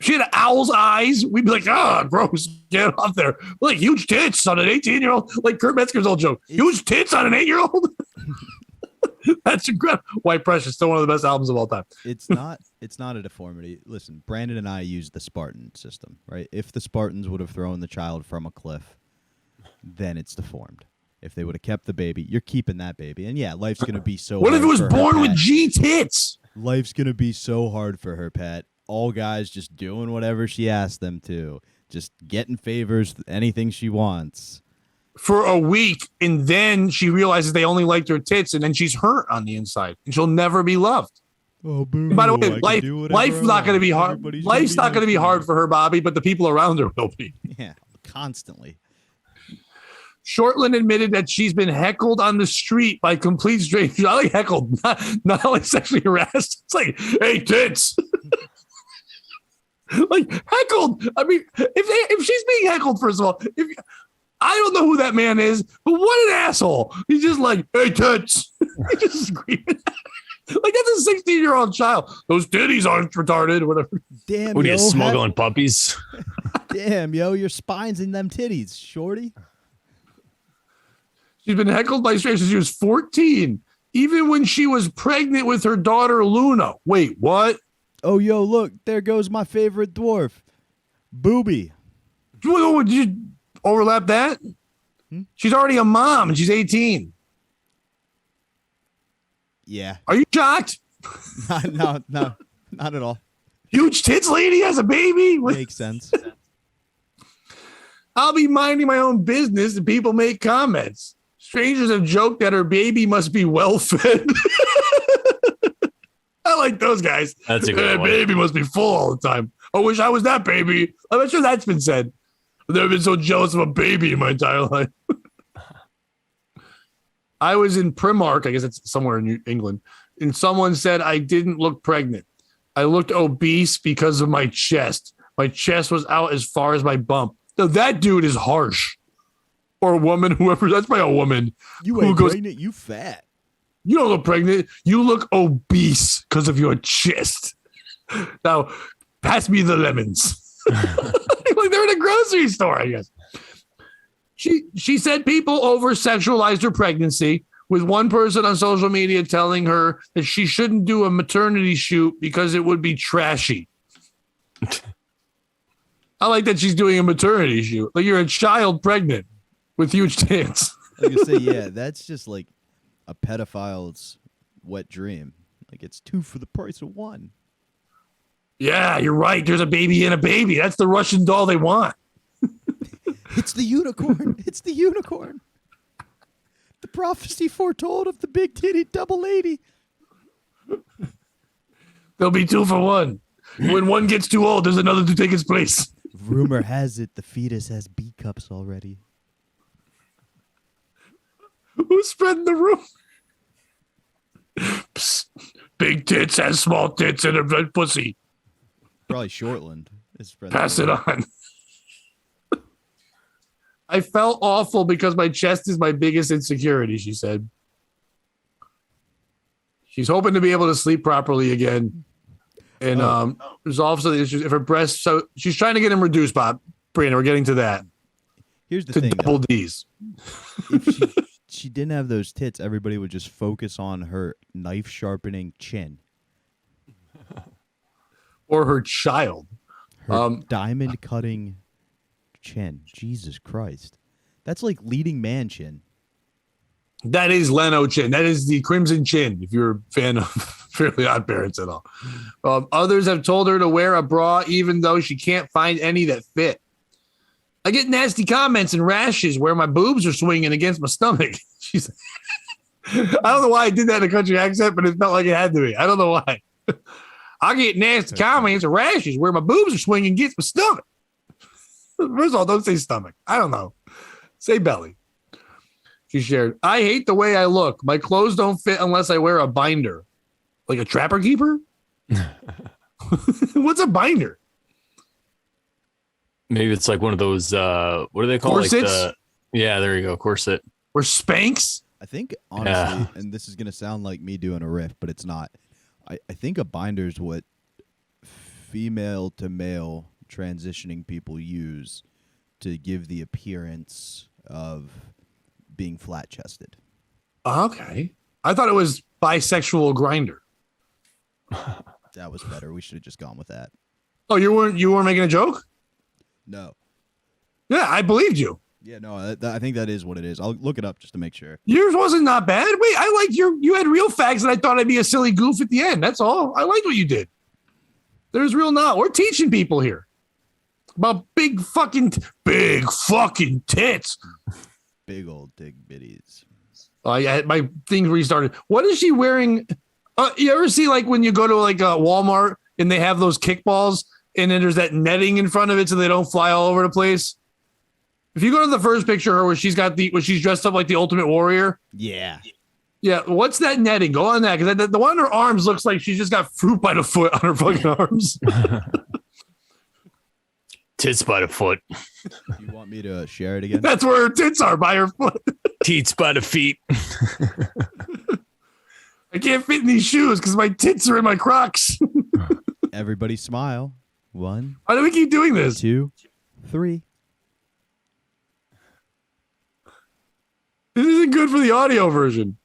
If she had owl's eyes, we'd be like, gross, get off there. Like huge tits on an 18-year-old, like Kurt Metzger's old joke. Huge tits on an 8-year-old. That's incredible. White Precious, still one of the best albums of all time. It's not a deformity. Listen, Brandon and I used the Spartan system, right? If the Spartans would have thrown the child from a cliff, then it's deformed. If they would have kept the baby, you're keeping that baby. And yeah, life's going to be so What hard if it was for her, born with Pat. G tits? Life's going to be so hard for her, Pat. All guys just doing whatever she asks them to. Just getting favors, anything she wants. For a week, and then she realizes they only liked her tits, and then she's hurt on the inside, and she'll never be loved. Oh, boo! By the way, life's not going to be hard. Life's not going to be hard for her, Bobby, but the people around her will be. Yeah, constantly. Shortland admitted that she's been heckled on the street by complete strangers. I like heckled, not like sexually harassed. It's like, hey, tits. Like heckled. I mean, if she's being heckled, first of all, I don't know who that man is, but what an asshole. He's just like, hey, tits. He's just screaming. Like, that's a 16-year-old child. Those titties aren't retarded, whatever. Damn, what are you smuggling puppies? Damn, yo, your spine's in them titties, shorty. She's been heckled by strangers since she was 14, even when she was pregnant with her daughter, Luna. Wait, what? Oh, yo, look, there goes my favorite dwarf, Booby. Did you overlap that? She's already a mom and she's 18. Yeah. Are you shocked? No, not at all. Huge tits lady has a baby? Makes sense. I'll be minding my own business and people make comments. Strangers have joked that her baby must be well fed. I like those guys. That's a good That one. baby must be full all the time. I wish I was that baby. I'm not sure that's been said. I've never been so jealous of a baby in my entire life. I was in Primark, I guess it's somewhere in England, and someone said I didn't look pregnant. I looked obese because of my chest. My chest was out as far as my bump. So that dude is harsh. Or a woman, whoever. That's probably a woman. You ain't pregnant, you fat. You don't look pregnant. You look obese because of your chest. Now, pass me the lemons. Like they're in a grocery store, I guess. She said people over-sexualized her pregnancy, with one person on social media telling her that she shouldn't do a maternity shoot because it would be trashy. I like that she's doing a maternity shoot. Like you're a child pregnant with huge tits. Like I say, yeah, that's just like a pedophile's wet dream. Like it's 2 for the price of 1. Yeah, you're right. There's a baby and a baby. That's the Russian doll they want. It's the unicorn. It's the unicorn. The prophecy foretold of the big titty double lady. There'll be 2 for 1. When one gets too old, there's another to take its place. Rumor has it the fetus has B cups already. Who's spreading the rumor? Psst. Big tits has small tits and a red pussy. Probably Shortland. Pass it on. I felt awful because my chest is my biggest insecurity, she said. She's hoping to be able to sleep properly again and resolve some of the issues. If her breasts, so she's trying to get them reduced, Bob. Brianna, we're getting to that. Here's the to thing, double though. D's. If she didn't have those tits, everybody would just focus on her knife sharpening chin. Or her child. Her diamond cutting chin. Jesus Christ. That's like leading man chin. That is Leno chin. That is the Crimson Chin, if you're a fan of Fairly Odd Parents at all. Others have told her to wear a bra even though she can't find any that fit. I get nasty comments and rashes where my boobs are swinging against my stomach. She's, I don't know why I did that in a country accent, but it felt like it had to be. I don't know why. I get nasty comments and rashes where my boobs are swinging against my stomach. First of all, don't say stomach. I don't know. Say belly. She shared, I hate the way I look. My clothes don't fit unless I wear a binder. Like a trapper keeper? What's a binder? Maybe it's like one of those, what do they call corsets? Like yeah, there you go. Corset. Or Spanx? I think, honestly, and this is going to sound like me doing a riff, but it's not. I think a binder is what female to male transitioning people use to give the appearance of being flat-chested. Okay. I thought it was bisexual grinder. That was better. We should have just gone with that. Oh, you weren't making a joke? No. Yeah, I believed you. Yeah, no, I think that is what it is. I'll look it up just to make sure. Yours wasn't not bad. Wait, I liked you had real facts, and I thought I'd be a silly goof at the end. That's all. I liked what you did. There's real not. We're teaching people here about big fucking tits. Big old dick bitties. Oh, yeah, my thing restarted. What is she wearing? You ever see like when you go to like a Walmart and they have those kickballs and then there's that netting in front of it so they don't fly all over the place? If you go to the first picture of her where she's dressed up like the Ultimate Warrior. Yeah. Yeah. What's that netting? Go on that. Because the one on her arms looks like she's just got fruit by the foot on her fucking arms. Tits by the foot. You want me to share it again? That's where her tits are, by her foot. Teats by the feet. I can't fit in these shoes because my tits are in my Crocs. Everybody smile. 1. Why do we keep doing this? 2. 3. This isn't good for the audio version.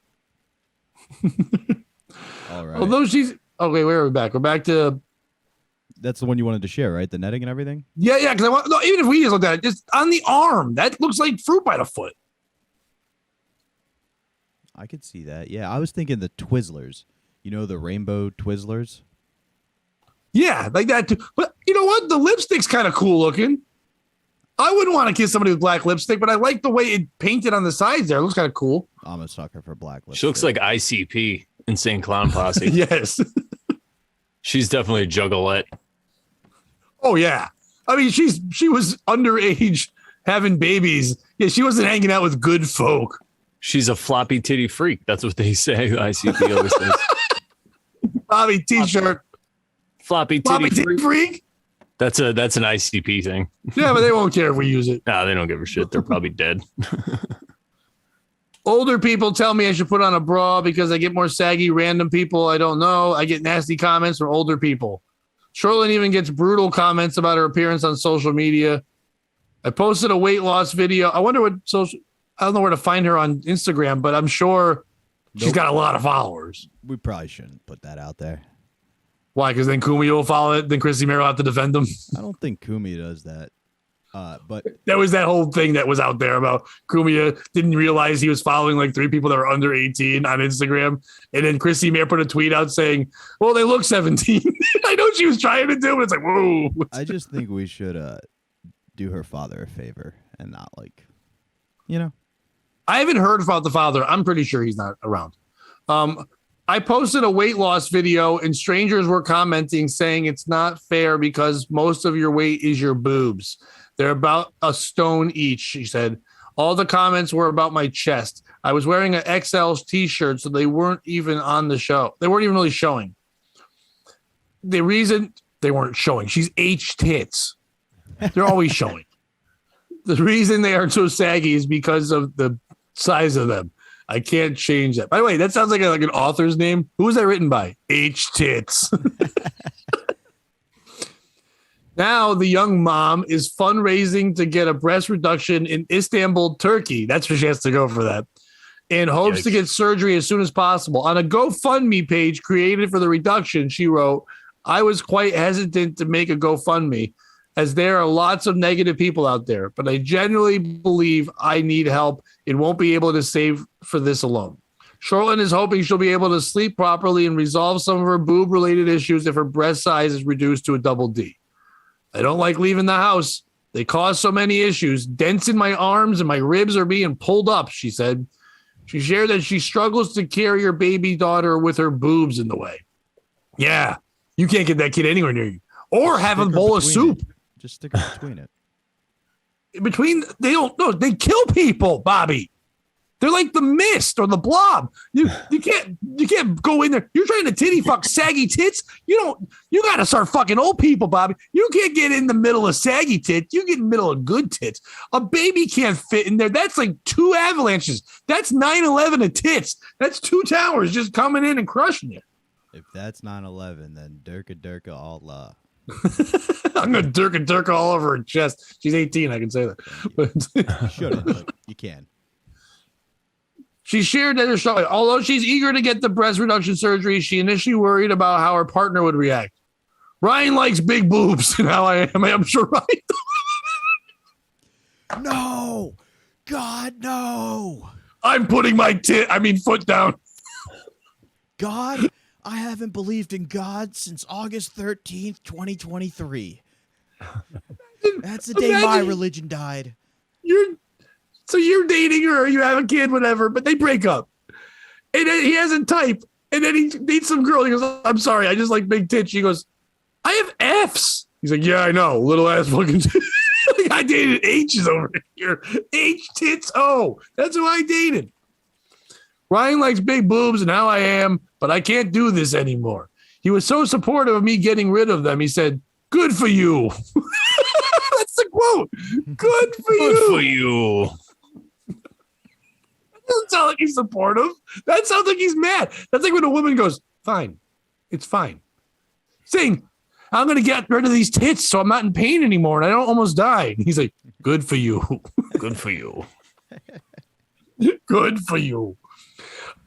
All right. Although she's okay, where are we back? We're back to That's the one you wanted to share, right? The netting and everything? yeah. Because I want no. Even if we just looked at it, just on the arm, that looks like fruit by the foot. I could see that. Yeah, I was thinking the Twizzlers. You know, the rainbow Twizzlers? Yeah, like that too. But you know what? The lipstick's kind of cool looking. I wouldn't want to kiss somebody with black lipstick, but I like the way it painted on the sides there. It looks kind of cool. I'm a sucker for black lipstick. She looks like ICP, Insane Clown Posse. Yes. She's definitely a juggalette. Oh yeah. I mean, she was underage having babies. Yeah, she wasn't hanging out with good folk. She's a floppy titty freak. That's what they say. ICP always says. Bobby T-shirt. Floppy titty freak. That's an ICP thing. Yeah, but they won't care if we use it. No, they don't give a shit. They're probably dead. Older people tell me I should put on a bra because I get more saggy. Random people I don't know. I get nasty comments from older people. Charlotte even gets brutal comments about her appearance on social media. I posted a weight loss video. I wonder what social. I don't know where to find her on Instagram, but I'm sure she's got a lot of followers. We probably shouldn't put that out there. Why? Because then Kumi will follow it. Then Chrissy Mary will have to defend them. I don't think Kumi does that. But that was that whole thing that was out there about Kumia didn't realize he was following like 3 people that were under 18 on Instagram. And then Chrissy Mayer put a tweet out saying, well, they look 17. I know she was trying to do, but it's like, whoa. I just think we should do her father a favor and not like, you know. I haven't heard about the father. I'm pretty sure he's not around. I posted a weight loss video and strangers were commenting saying it's not fair because most of your weight is your boobs. They're about a stone each, she said. All the comments were about my chest. I was wearing an XL t-shirt, so they weren't even on the show. They weren't even really showing. The reason they weren't showing, she's H tits. They're always showing. The reason they are so saggy is because of the size of them. I can't change that. By the way, that sounds like an author's name. Who was that written by? H tits. Now the young mom is fundraising to get a breast reduction in Istanbul, Turkey. That's where she has to go for that. And hopes to get surgery as soon as possible. On a GoFundMe page created for the reduction, she wrote, I was quite hesitant to make a GoFundMe as there are lots of negative people out there, but I genuinely believe I need help and won't be able to save for this alone. Charlotte is hoping she'll be able to sleep properly and resolve some of her boob-related issues if her breast size is reduced to a double D. I don't like leaving the house. They cause so many issues. Dents in my arms and my ribs are being pulled up, she said. She shared that she struggles to carry her baby daughter with her boobs in the way. Yeah, you can't get that kid anywhere near you. Or have a bowl of soup. Just stick her between it. They don't know. They kill people, Bobby. They're like the Mist or the Blob. You can't go in there. You're trying to titty fuck saggy tits. You got to start fucking old people, Bobby. You can't get in the middle of saggy tits. You get in the middle of good tits. A baby can't fit in there. That's like 2 avalanches. That's 9/11 of tits. That's 2 towers just coming in and crushing you. If that's 9/11, then Durka Allah. I'm going to Durka all over her chest. She's 18. I can say that. You shouldn't, but you can. She shared that her show, although she's eager to get the breast reduction surgery, she initially worried about how her partner would react. Ryan likes big boobs, and how I am. I'm sure Ryan. No, God, no. I'm putting my foot down. God, I haven't believed in God since August 13th, 2023. That's the day my religion died. So you're dating her, you have a kid, whatever, but they break up. And then he hasn't typed. And then he meets some girl. He goes, I'm sorry, I just like big tits. She goes, I have F's. He's like, yeah, I know. Little ass fucking I dated H's over here. H tits O. That's who I dated. Ryan likes big boobs and how I am, but I can't do this anymore. He was so supportive of me getting rid of them. He said, good for you. That's the quote. Good for you. Good for you. That doesn't sound like he's supportive. That sounds like he's mad. That's like when a woman goes, fine. It's fine. Saying, I'm going to get rid of these tits so I'm not in pain anymore and I don't almost die. And he's like, good for you. Good for you. Good for you.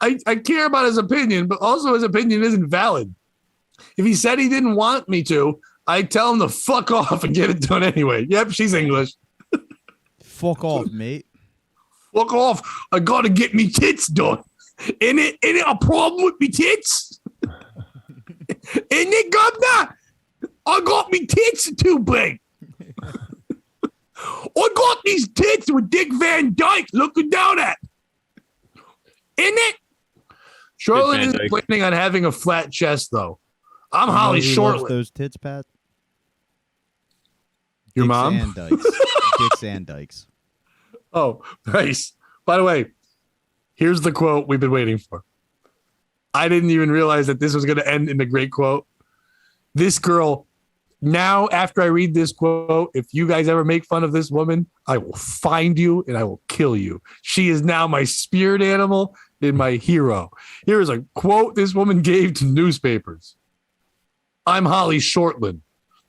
I care about his opinion, but also his opinion isn't valid. If he said he didn't want me to, I'd tell him to fuck off and get it done anyway. Yep, she's English. Fuck off, mate. Fuck off. I got to get me tits done. Ain't it a problem with me tits? Ain't it, governor? I got me tits too big. I got these tits with Dick Van Dyke looking down at. Ain't it? Charlotte isn't planning on having a flat chest, though. I'm Holly Shortland. Those tits, Pat. Your Dicks mom? And Dykes. Dicks and Dykes. Oh, nice. By the way, here's the quote we've been waiting for. I didn't even realize that this was going to end in a great quote. This girl, now after I read this quote, if you guys ever make fun of this woman, I will find you and I will kill you. She is now my spirit animal and my hero. Here is a quote this woman gave to newspapers. I'm Holly Shortland,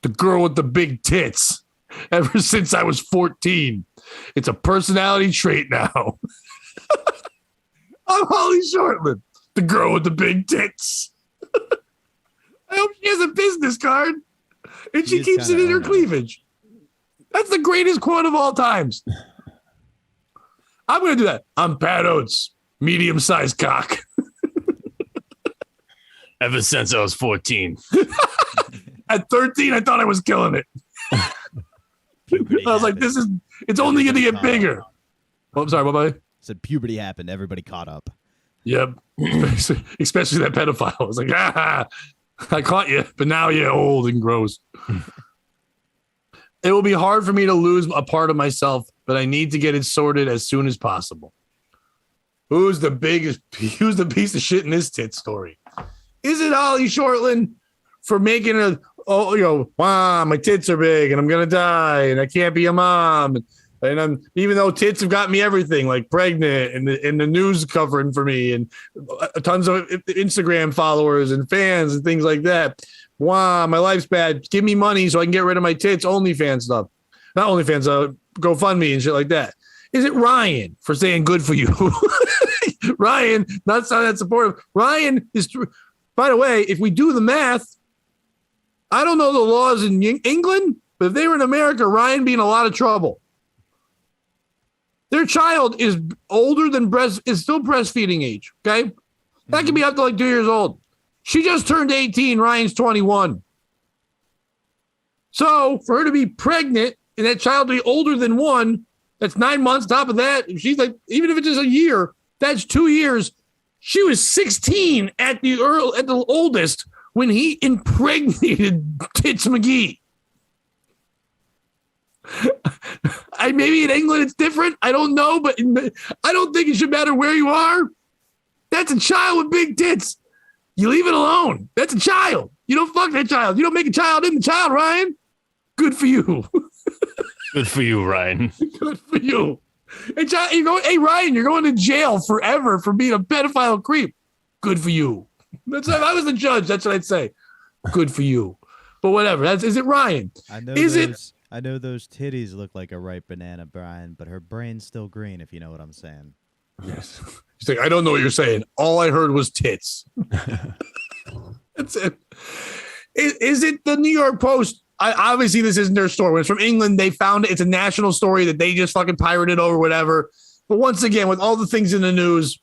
the girl with the big tits. Ever since I was 14. It's a personality trait now. I'm Holly Shortland, the girl with the big tits. I hope she has a business card and she keeps it in her cleavage. That's the greatest quote of all times. I'm going to do that. I'm Pat Oates, medium-sized cock. Ever since I was 14. At 13, I thought I was killing it. I was like, it's only going to get bigger. Oh, I'm sorry, what about it? Said puberty happened. Everybody caught up. Yep. Especially that pedophile. I was like, I caught you, but now you're old and gross. It will be hard for me to lose a part of myself, but I need to get it sorted as soon as possible. Who's the piece of shit in this tit story? Is it Holly Shortland for making wow, my tits are big and I'm going to die and I can't be a mom. And I'm, even though tits have got me everything, like pregnant and the news covering for me and tons of Instagram followers and fans and things like that. Wow, my life's bad. Give me money so I can get rid of my tits. OnlyFans stuff. Not OnlyFans, GoFundMe and shit like that. Is it Ryan for saying good for you? Ryan, not sounding that supportive. Ryan is, by the way, if we do the math, I don't know the laws in England, but if they were in America, Ryan be in a lot of trouble. Their child is older than is still breastfeeding age. Okay. That could be up to like 2 years old. She just turned 18. Ryan's 21. So for her to be pregnant and that child to be older than 1, that's 9 months. Top of that, if she's like, even if it's just a year, that's 2 years. She was 16 at the oldest when he impregnated Tits McGee. Maybe in England it's different. I don't know, but I don't think it should matter where you are. That's a child with big tits. You leave it alone. That's a child. You don't fuck that child. You don't make a child in the child, Ryan. Good for you. Good for you, Ryan. Good for you. Hey, Ryan, you're going to jail forever for being a pedophile creep. Good for you. If I was the judge, that's what I'd say. Good for you. But whatever. Is it Ryan? I know those titties look like a ripe banana, Brian, but her brain's still green, if you know what I'm saying. Yes. She's like, I don't know what you're saying. All I heard was tits. That's it. Is it the New York Post? Obviously, this isn't their story. When it's from England, they found it. It's a national story that they just fucking pirated over, whatever. But once again, with all the things in the news,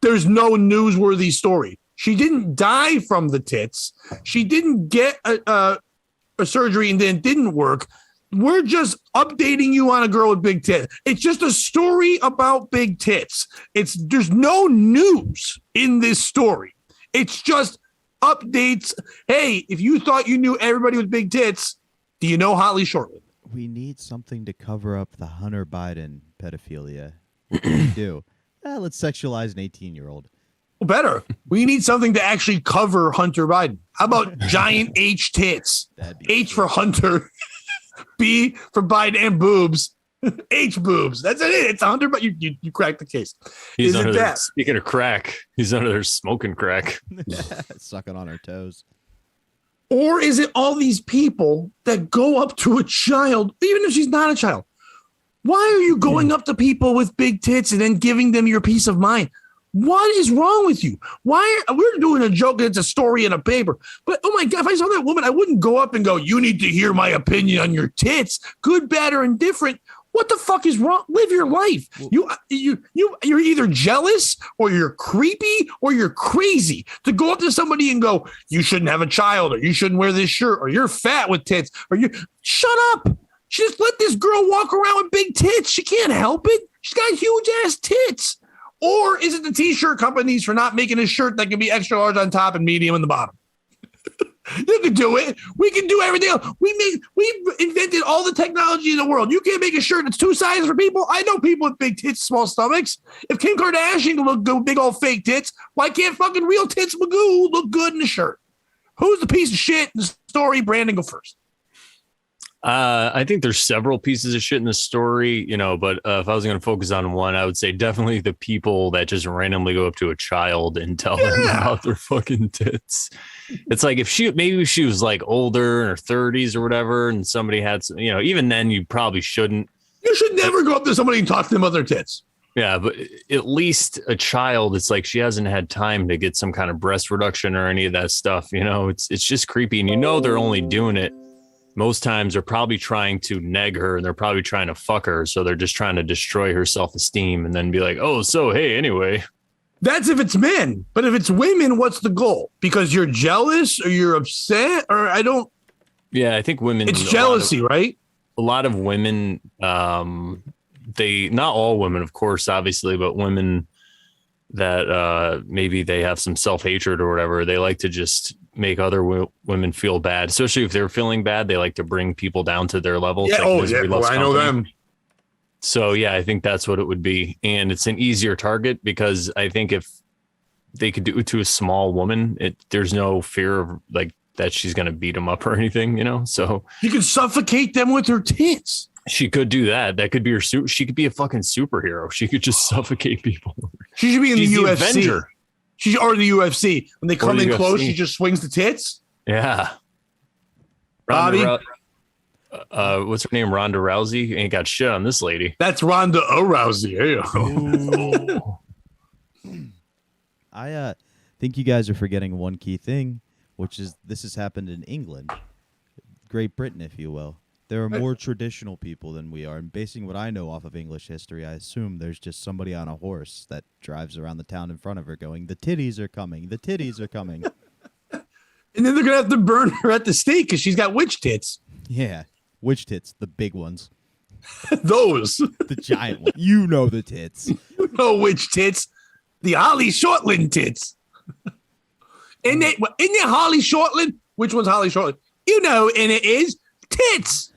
there's no newsworthy story. She didn't die from the tits. She didn't get a surgery and then it didn't work. We're just updating you on a girl with big tits. It's just a story about big tits. There's no news in this story. It's just updates. Hey, if you thought you knew everybody with big tits, do you know Holly Shortland? We need something to cover up the Hunter Biden pedophilia. What do we do? Let's sexualize an 18-year-old. Well, better. We need something to actually cover Hunter Biden. How about giant H tits? H for Hunter. B for Biden and boobs. H boobs. That's it. It's Hunter, but you cracked the case. He's under there, speaking of crack, he's under there smoking crack. Sucking on her toes. Or is it all these people that go up to a child, even if she's not a child? Why are you going up to people with big tits and then giving them your peace of mind? What is wrong with you? We're doing a joke and it's a story in a paper. But oh my God, if I saw that woman, I wouldn't go up and go, you need to hear my opinion on your tits, good, bad, or indifferent. What the fuck is wrong? Live your life. You're either jealous or you're creepy or you're crazy to go up to somebody and go, you shouldn't have a child, or you shouldn't wear this shirt, or you're fat with tits, or you shut up. Just let this girl walk around with big tits. She can't help it. She's got huge ass tits. Or is it the t-shirt companies for not making a shirt that can be extra large on top and medium in the bottom? You can do it. We can do everything else. We invented all the technology in the world. You can't make a shirt that's 2 sizes for people. I know people with big tits, small stomachs. If Kim Kardashian can look good, big old fake tits, why can't fucking real tits Magoo look good in a shirt? Who's the piece of shit in the story? Brandon, go first. I think there's several pieces of shit in the story, but if I was going to focus on one, I would say definitely the people that just randomly go up to a child and tell them about their fucking tits. It's like maybe she was like older in her 30s or whatever, and somebody had some, even then you probably shouldn't. You should never go up to somebody and talk to them about their tits. Yeah, but at least a child, it's like she hasn't had time to get some kind of breast reduction or any of that stuff. It's just creepy, and they're only doing it. Most times they're probably trying to neg her and they're probably trying to fuck her. So they're just trying to destroy her self-esteem and then be like, oh, so, hey, anyway. That's if it's men. But if it's women, what's the goal? Because you're jealous or you're upset or I don't. Yeah, I think women. It's jealousy, right? A lot of women, not all women, of course, obviously, but women that maybe they have some self-hatred or whatever, they like to just make other women feel bad, especially if they're feeling bad. They like to bring people down to their level. Yeah, I know them. So yeah, I think that's what it would be, and it's an easier target because I think if they could do it to a small woman, there's no fear of like that she's going to beat them up or anything, So you could suffocate them with her tits. She could do that. That could be her. She could be a fucking superhero. She could just suffocate people. She should be in the UFC. Avenger. She's already the UFC. When they come in close, she just swings the tits. Yeah. Bobby. What's her name? Ronda Rousey. Ain't got shit on this lady. That's Ronda Rousey. I think you guys are forgetting one key thing, which is this has happened in England, Great Britain, if you will. There are more traditional people than we are. And basing what I know off of English history, I assume there's just somebody on a horse that drives around the town in front of her going, the titties are coming, the titties are coming. And then they're going to have to burn her at the stake because she's got witch tits. Yeah, witch tits, the big ones. Those. The giant ones. You know the tits. You know witch tits. The Holly Shortland tits. Isn't it Holly Shortland? Which one's Holly Shortland? And it is tits.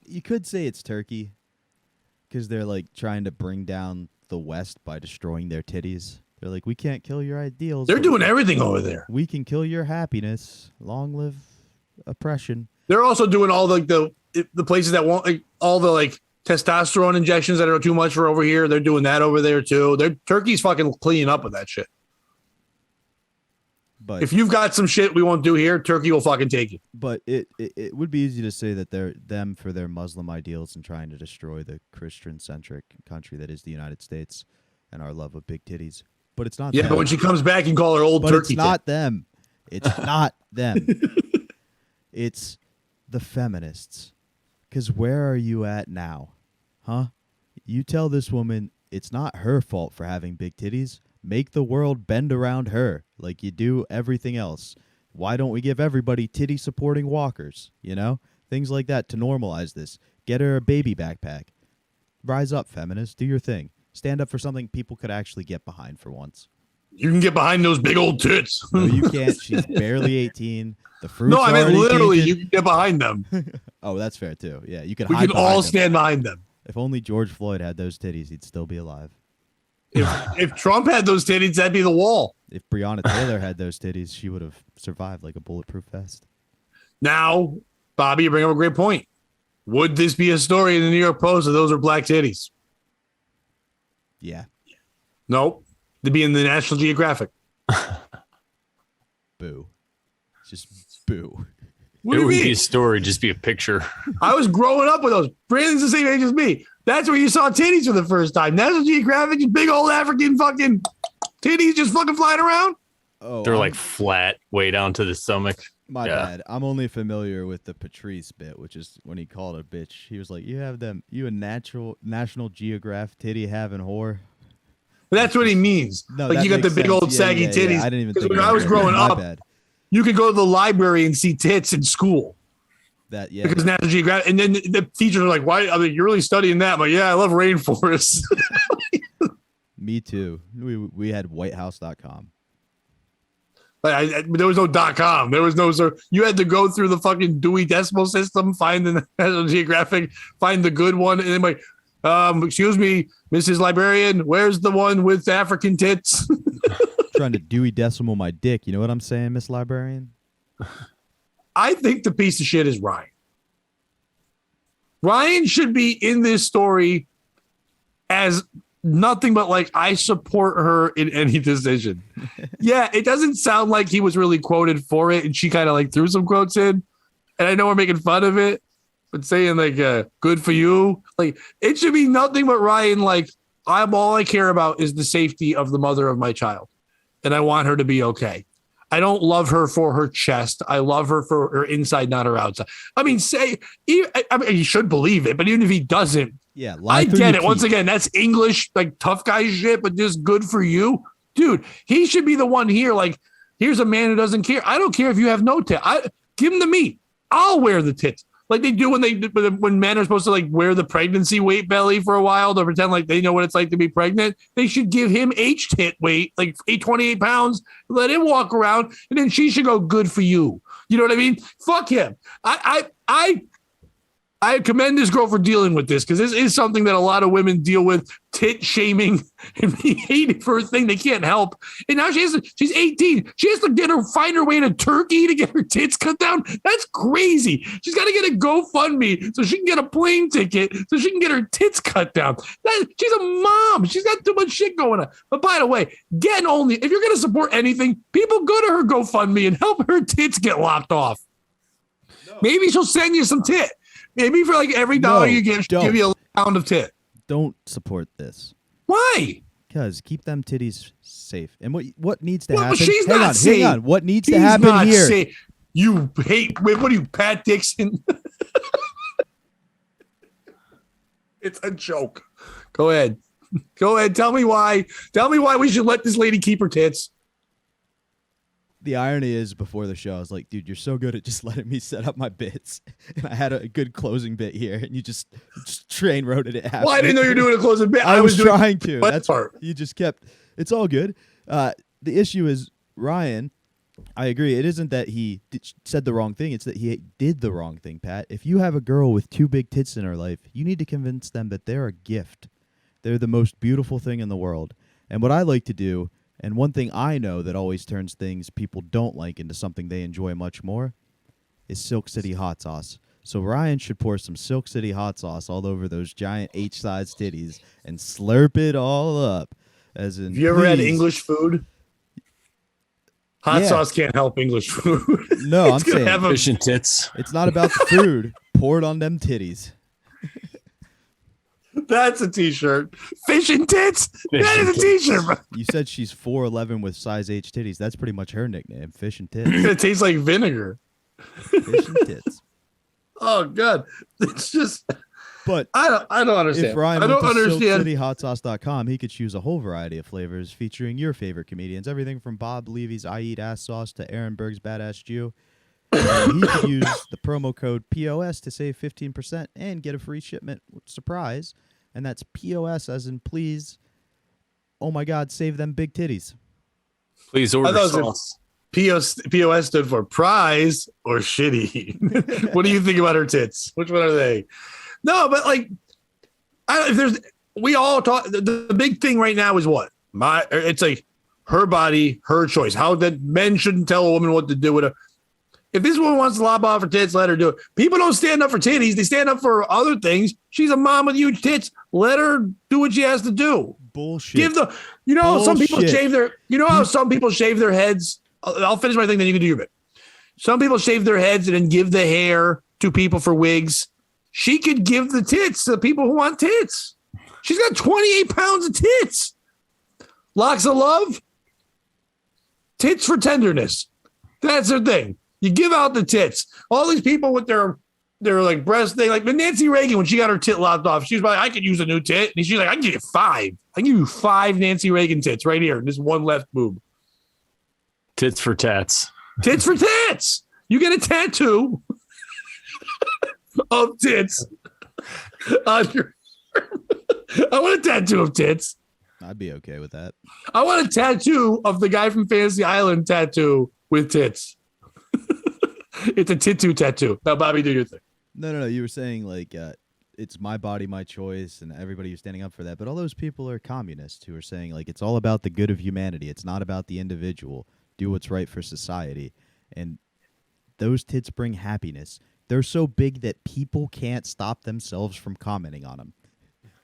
You could say it's Turkey because they're like trying to bring down the West by destroying their titties. They're like, we can't kill your ideals. They're doing everything over there. We can kill your happiness. Long live oppression. They're also doing all the places that want all the testosterone injections that are too much for over here. They're doing that over there too. Turkey's fucking cleaning up with that shit. But if you've got some shit we won't do here, Turkey will fucking take it. But it would be easy to say that they're them for their Muslim ideals and trying to destroy the Christian-centric country that is the United States and our love of big titties. But it's not them. But when she comes back, you call her old turkey. It's not them. It's not them. It's the feminists. Because where are you at now? Huh? You tell this woman it's not her fault for having big titties. Make the world bend around her like you do everything else. Why don't we give everybody titty-supporting walkers, Things like that to normalize this. Get her a baby backpack. Rise up, feminists. Do your thing. Stand up for something people could actually get behind for once. You can get behind those big old tits. No, you can't. She's barely 18. The fruit's No, I mean literally, tainted. you can get behind them. Oh, that's fair, too. Yeah, you can We hide can behind all them. stand behind them. If only George Floyd had those titties, he'd still be alive. If Trump had those titties, that'd be the wall. If Breonna Taylor had those titties, she would have survived like a bulletproof vest. Now, Bobby, you bring up a great point. Would this be a story in the New York Post if those are black titties? Yeah. Nope. They'd be in the National Geographic. Just boo. What It do you wouldn't mean? be a story, just be a picture. I was growing up with those. Brandon's the same age as me. That's where you saw titties for the first time. National Geographic, big old African fucking titties just fucking flying around. Oh, They're like flat, way down to the stomach. my bad. I'm only familiar with the Patrice bit, which is when he called a bitch. He was like, "You have them, you a National Geographic titty having whore." But that's what he means. No, like that you got the makes big sense. old Yeah, saggy yeah, titties. Yeah. I didn't even 'Cause think when of I was that. growing My up, bad. you could go to the library and see tits in school. That Because National Geographic, and then the teachers are like, "Why? I mean, you're really studying that?" But yeah, I love rainforests. Me too. We had whitehouse.com. But there was no .com. There was no you had to go through the fucking Dewey Decimal System, find the National Geographic, find the good one, and then like, excuse me, Mrs. Librarian, where's the one with African tits? Trying to Dewey Decimal my dick. You know what I'm saying, Miss Librarian? I think the piece of shit is Ryan. Ryan should be in this story as nothing but like, I support her in any decision. Yeah, it doesn't sound like he was really quoted for it, and she kind of like threw some quotes in. And I know we're making fun of it, but saying like, good for you. Like, it should be nothing but Ryan, like, all I care about is the safety of the mother of my child. And I want her to be okay. I don't love her for her chest. I love her for her inside, not her outside. I mean, he should believe it, but even if he doesn't, yeah, I get it. Once again, that's English, like tough guy shit, but just good for you. Dude, he should be the one here. Like, here's a man who doesn't care. I don't care if you have no tits. Give them to me. I'll wear the tits. Like they do when men are supposed to like wear the pregnancy weight belly for a while to pretend like they know what it's like to be pregnant. They should give him H tit weight, like 28 pounds, let him walk around, and then she should go, good for you. You know what I mean? Fuck him. I commend this girl for dealing with this, because this is something that a lot of women deal with, tit shaming and being hated for a thing they can't help. And now she's 18. She has to find her way to Turkey to get her tits cut down. That's crazy. She's got to get a GoFundMe so she can get a plane ticket so she can get her tits cut down. She's a mom. She's got too much shit going on. But by the way, if you're going to support anything, people go to her GoFundMe and help her tits get lopped off. No. Maybe she'll send you some tit. Maybe for like every dollar you give, she'll give you a pound of tit. Don't support this. Why? Because keep them titties safe. And what needs to happen? She's not safe. Hang on. What needs to happen here? Safe. You hate. What are you, Pat Dixon? It's a joke. Go ahead. Tell me why. Tell me why we should let this lady keep her tits. The irony is, before the show, I was like, dude, you're so good at just letting me set up my bits. And I had a good closing bit here, and you just train wrote it at half. Well, I didn't know you were doing a closing bit. I was trying to. That's part. You just kept. It's all good. The issue is, Ryan, I agree. It isn't that he said the wrong thing. It's that he did the wrong thing, Pat. If you have a girl with two big tits in her life, you need to convince them that they're a gift. They're the most beautiful thing in the world. And what I like to do, and one thing I know that always turns things people don't like into something they enjoy much more, is Silk City hot sauce. So Ryan should pour some Silk City hot sauce all over those giant H-size titties and slurp it all up. As in, have you ever had English food? Hot sauce can't help English food. No, I'm saying fish and tits. It's not about the food. Pour it on them titties. That's a t-shirt. Fish and tits. That is a t-shirt, bro. You said she's 4'11" with size H titties. That's pretty much her nickname. Fish and tits. It tastes like vinegar. Fish and tits. Oh God. It's just. But I don't understand. If Ryan I don't went to understand. SilkCityHotSauce.com, he could choose a whole variety of flavors featuring your favorite comedians. Everything from Bob Levy's I Eat Ass Sauce to Aaron Berg's Badass Jew. He could use the promo code POS to save 15% and get a free shipment. Surprise. And that's POS as in please. Oh my God, save them big titties. Please order sauce. POS stood for prize or shitty. What do you think about her tits? Which one are they? No, but like, we all talk. The big thing right now is what? It's like her body, her choice. How that men shouldn't tell a woman what to do with her. If this woman wants to lob off her tits, let her do it. People don't stand up for titties. They stand up for other things. She's a mom with huge tits. Let her do what she has to do. Bullshit. Some people shave their, how some people shave their heads? I'll finish my thing, then you can do your bit. Some people shave their heads and then give the hair to people for wigs. She could give the tits to people who want tits. She's got 28 pounds of tits. Locks of love. Tits for tenderness. That's her thing. You give out the tits. All these people with their like breast thing, like Nancy Reagan, when she got her tit lopped off, she was like, I could use a new tit. And she's like, I can give you 5. I can give you 5 Nancy Reagan tits right here. This one left boob. Tits for tats. Tits for tits. You get a tattoo of tits on your I want a tattoo of tits. I'd be okay with that. I want a tattoo of the guy from Fantasy Island tattoo with tits. It's a tattoo tattoo. Now, Bobby, do your thing. No. You were saying like it's my body, my choice, and everybody was standing up for that. But all those people are communists who are saying like it's all about the good of humanity. It's not about the individual. Do what's right for society. And those tits bring happiness. They're so big that people can't stop themselves from commenting on them.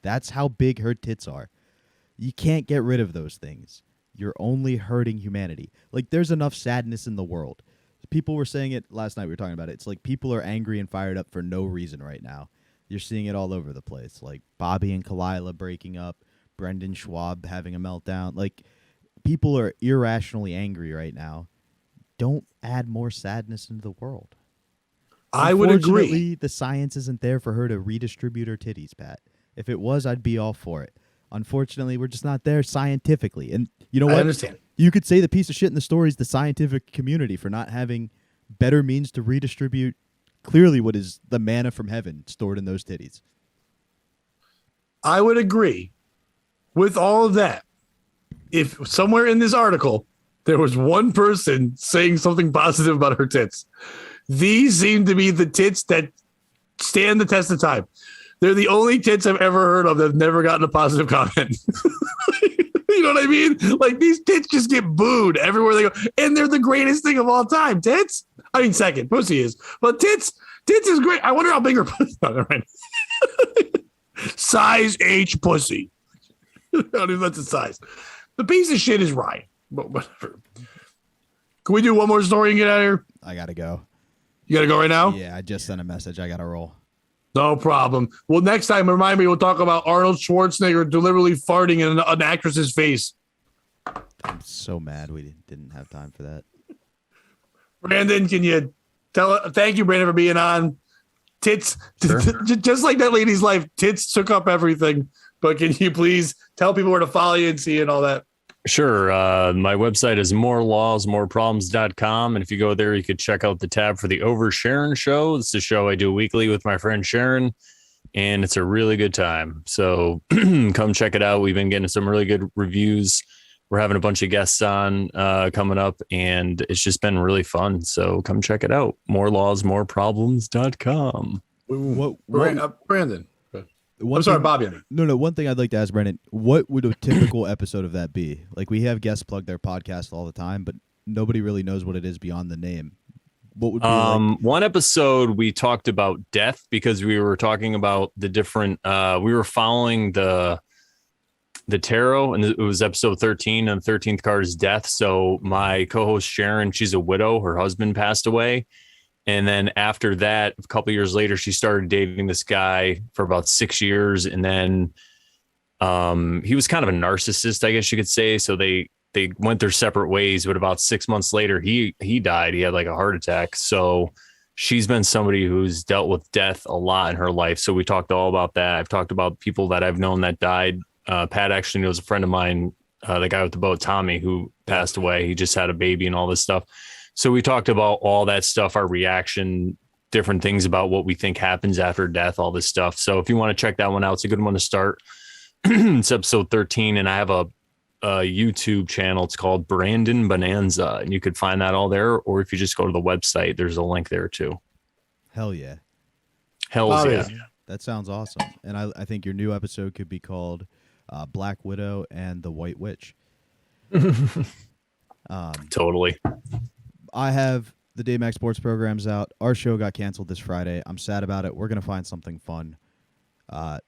That's how big her tits are. You can't get rid of those things. You're only hurting humanity. Like, there's enough sadness in the world. People were saying it last night. We were talking about it. It's like people are angry and fired up for no reason right now. You're seeing it all over the place. Like Bobby and Kalila breaking up, Brendan Schwab having a meltdown. Like, people are irrationally angry right now. Don't add more sadness into the world. I would agree. Unfortunately, the science isn't there for her to redistribute her titties, Pat. If it was, I'd be all for it. Unfortunately, we're just not there scientifically. And you know what? I understand. You could say the piece of shit in the story is the scientific community for not having better means to redistribute clearly what is the manna from heaven stored in those titties. I would agree with all of that. If somewhere in this article there was one person saying something positive about her tits, these seem to be the tits that stand the test of time. They're the only tits I've ever heard of that have never gotten a positive comment. You know what I mean? Like, these tits just get booed everywhere they go. And they're the greatest thing of all time. Tits? I mean, second, pussy is. But tits is great. I wonder how big her pussy is. Right. Size H pussy. I don't even know that's a size. The piece of shit is Ryan. But whatever. Can we do one more story and get out of here? I got to go. You got to go right now? Yeah, I just sent a message. I got to roll. No problem. Well, next time, remind me, we'll talk about Arnold Schwarzenegger deliberately farting in an actress's face. I'm so mad we didn't have time for that. Brandon, can you thank you, Brandon, for being on. Tits, Sure. Just like that lady's life, tits took up everything. But can you please tell people where to follow you and see you and all that? Sure. My website is morelawsmoreproblems.com. And if you go there, you could check out the tab for the Over Sharon show. It's a show I do weekly with my friend Sharon, and it's a really good time. So come check it out. We've been getting some really good reviews. We're having a bunch of guests on coming up, and it's just been really fun. So come check it out. morelawsmoreproblems.com. Brandon. One I'm sorry, thing- Bobby. No. One thing I'd like to ask Brendan, what would a typical episode of that be? Like, we have guests plug their podcast all the time, but nobody really knows what it is beyond the name. What would be like? One episode we talked about death because we were talking about the different we were following the tarot, and it was episode 13, and the 13th card is death. So my co-host Sharon, she's a widow, her husband passed away. And then after that, a couple of years later, she started dating this guy for about 6 years. And then he was kind of a narcissist, I guess you could say. So they went their separate ways. But about 6 months later, he died. He had like a heart attack. So she's been somebody who's dealt with death a lot in her life. So we talked all about that. I've talked about people that I've known that died. Pat actually knows a friend of mine, the guy with the boat, Tommy, who passed away. He just had a baby and all this stuff. So we talked about all that stuff, our reaction, different things about what we think happens after death, all this stuff. So if you want to check that one out, it's a good one to start. It's episode 13, and I have a YouTube channel. It's called Brandon Bonanza, and you could find that all there. Or if you just go to the website, there's a link there too. Hell yeah. Hell's yeah. That sounds awesome. And I think your new episode could be called Black Widow and the White Witch. Totally. I have the Dave Max Sports programs out. Our show got canceled this Friday. I'm sad about it. We're going to find something fun to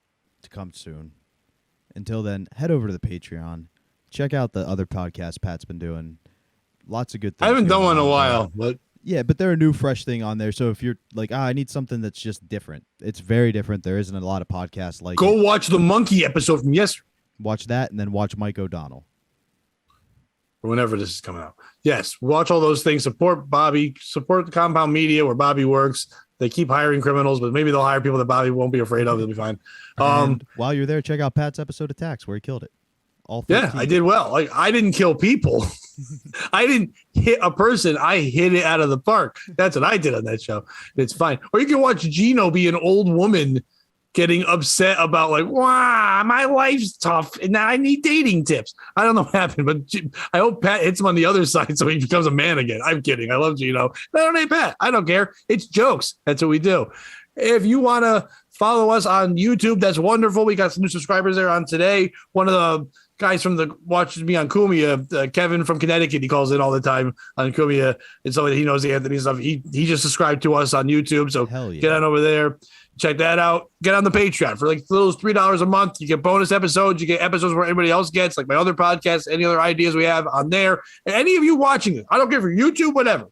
come soon. Until then, head over to the Patreon. Check out the other podcasts Pat's been doing. Lots of good things. I haven't done one in a while, but Yeah, but they're a new, fresh thing on there. So if you're like, I need something that's just different, it's very different. There isn't a lot of podcasts like Go it. watch the monkey episode from yesterday. Watch that and then watch Mike O'Donnell. Or whenever this is coming out. Yes, watch all those things. Support Bobby. Support the Compound Media where Bobby works. They keep hiring criminals, but maybe they'll hire people that Bobby won't be afraid of. It'll be fine. And while you're there, check out Pat's episode of Tax where he killed it. All 13. Yeah, I did well. Like I didn't kill people. I didn't hit a person. I hit it out of the park. That's what I did on that show. It's fine. Or you can watch Gino be an old woman getting upset about like, wow, my life's tough and now I need dating tips. I don't know what happened, but I hope Pat hits him on the other side so he becomes a man again. I'm kidding. I love Gino. I don't hate Pat. I don't care. It's jokes. That's what we do. If you want to follow us on YouTube, that's wonderful. We got some new subscribers there on today. One of the guys from the watches me on Kumia, Kevin from Connecticut, he calls in all the time on Kumia. It's somebody he knows the Anthony stuff. He just subscribed to us on YouTube. So get on over there. Check that out. Get on the Patreon for like those $3 a month. You get bonus episodes. You get episodes where everybody else gets, like my other podcasts, any other ideas we have on there. And any of you watching it, I don't care for YouTube, whatever.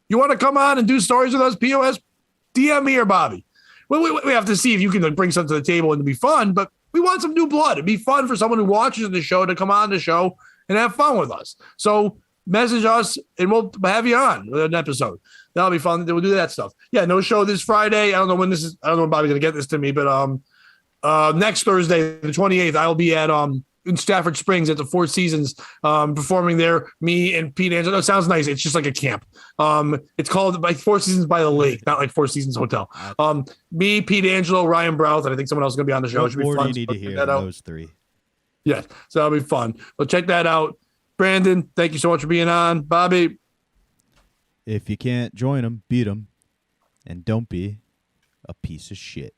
You want to come on and do stories with us, POS, DM me or Bobby. Well, we have to see if you can bring something to the table and be fun, but we want some new blood. It'd be fun for someone who watches the show to come on the show and have fun with us. So message us and we'll have you on with an episode. That'll be fun. We'll do that stuff. Yeah, no show this Friday. I don't know when this is. I don't know when Bobby's gonna get this to me, but next Thursday, the 28th, I'll be at in Stafford Springs at the Four Seasons, performing there. Me and Pete Angelo. It sounds nice. It's just like a camp. It's called like Four Seasons by the Lake, not like Four Seasons Hotel. Me, Pete Angelo, Ryan Brouth, and I think someone else is gonna be on the show. What It should be more fun. do you need to hear than those three? Yeah, so that'll be fun. Well, check that out. Brandon, thank you so much for being on. Bobby. If you can't join them, beat them, and don't be a piece of shit.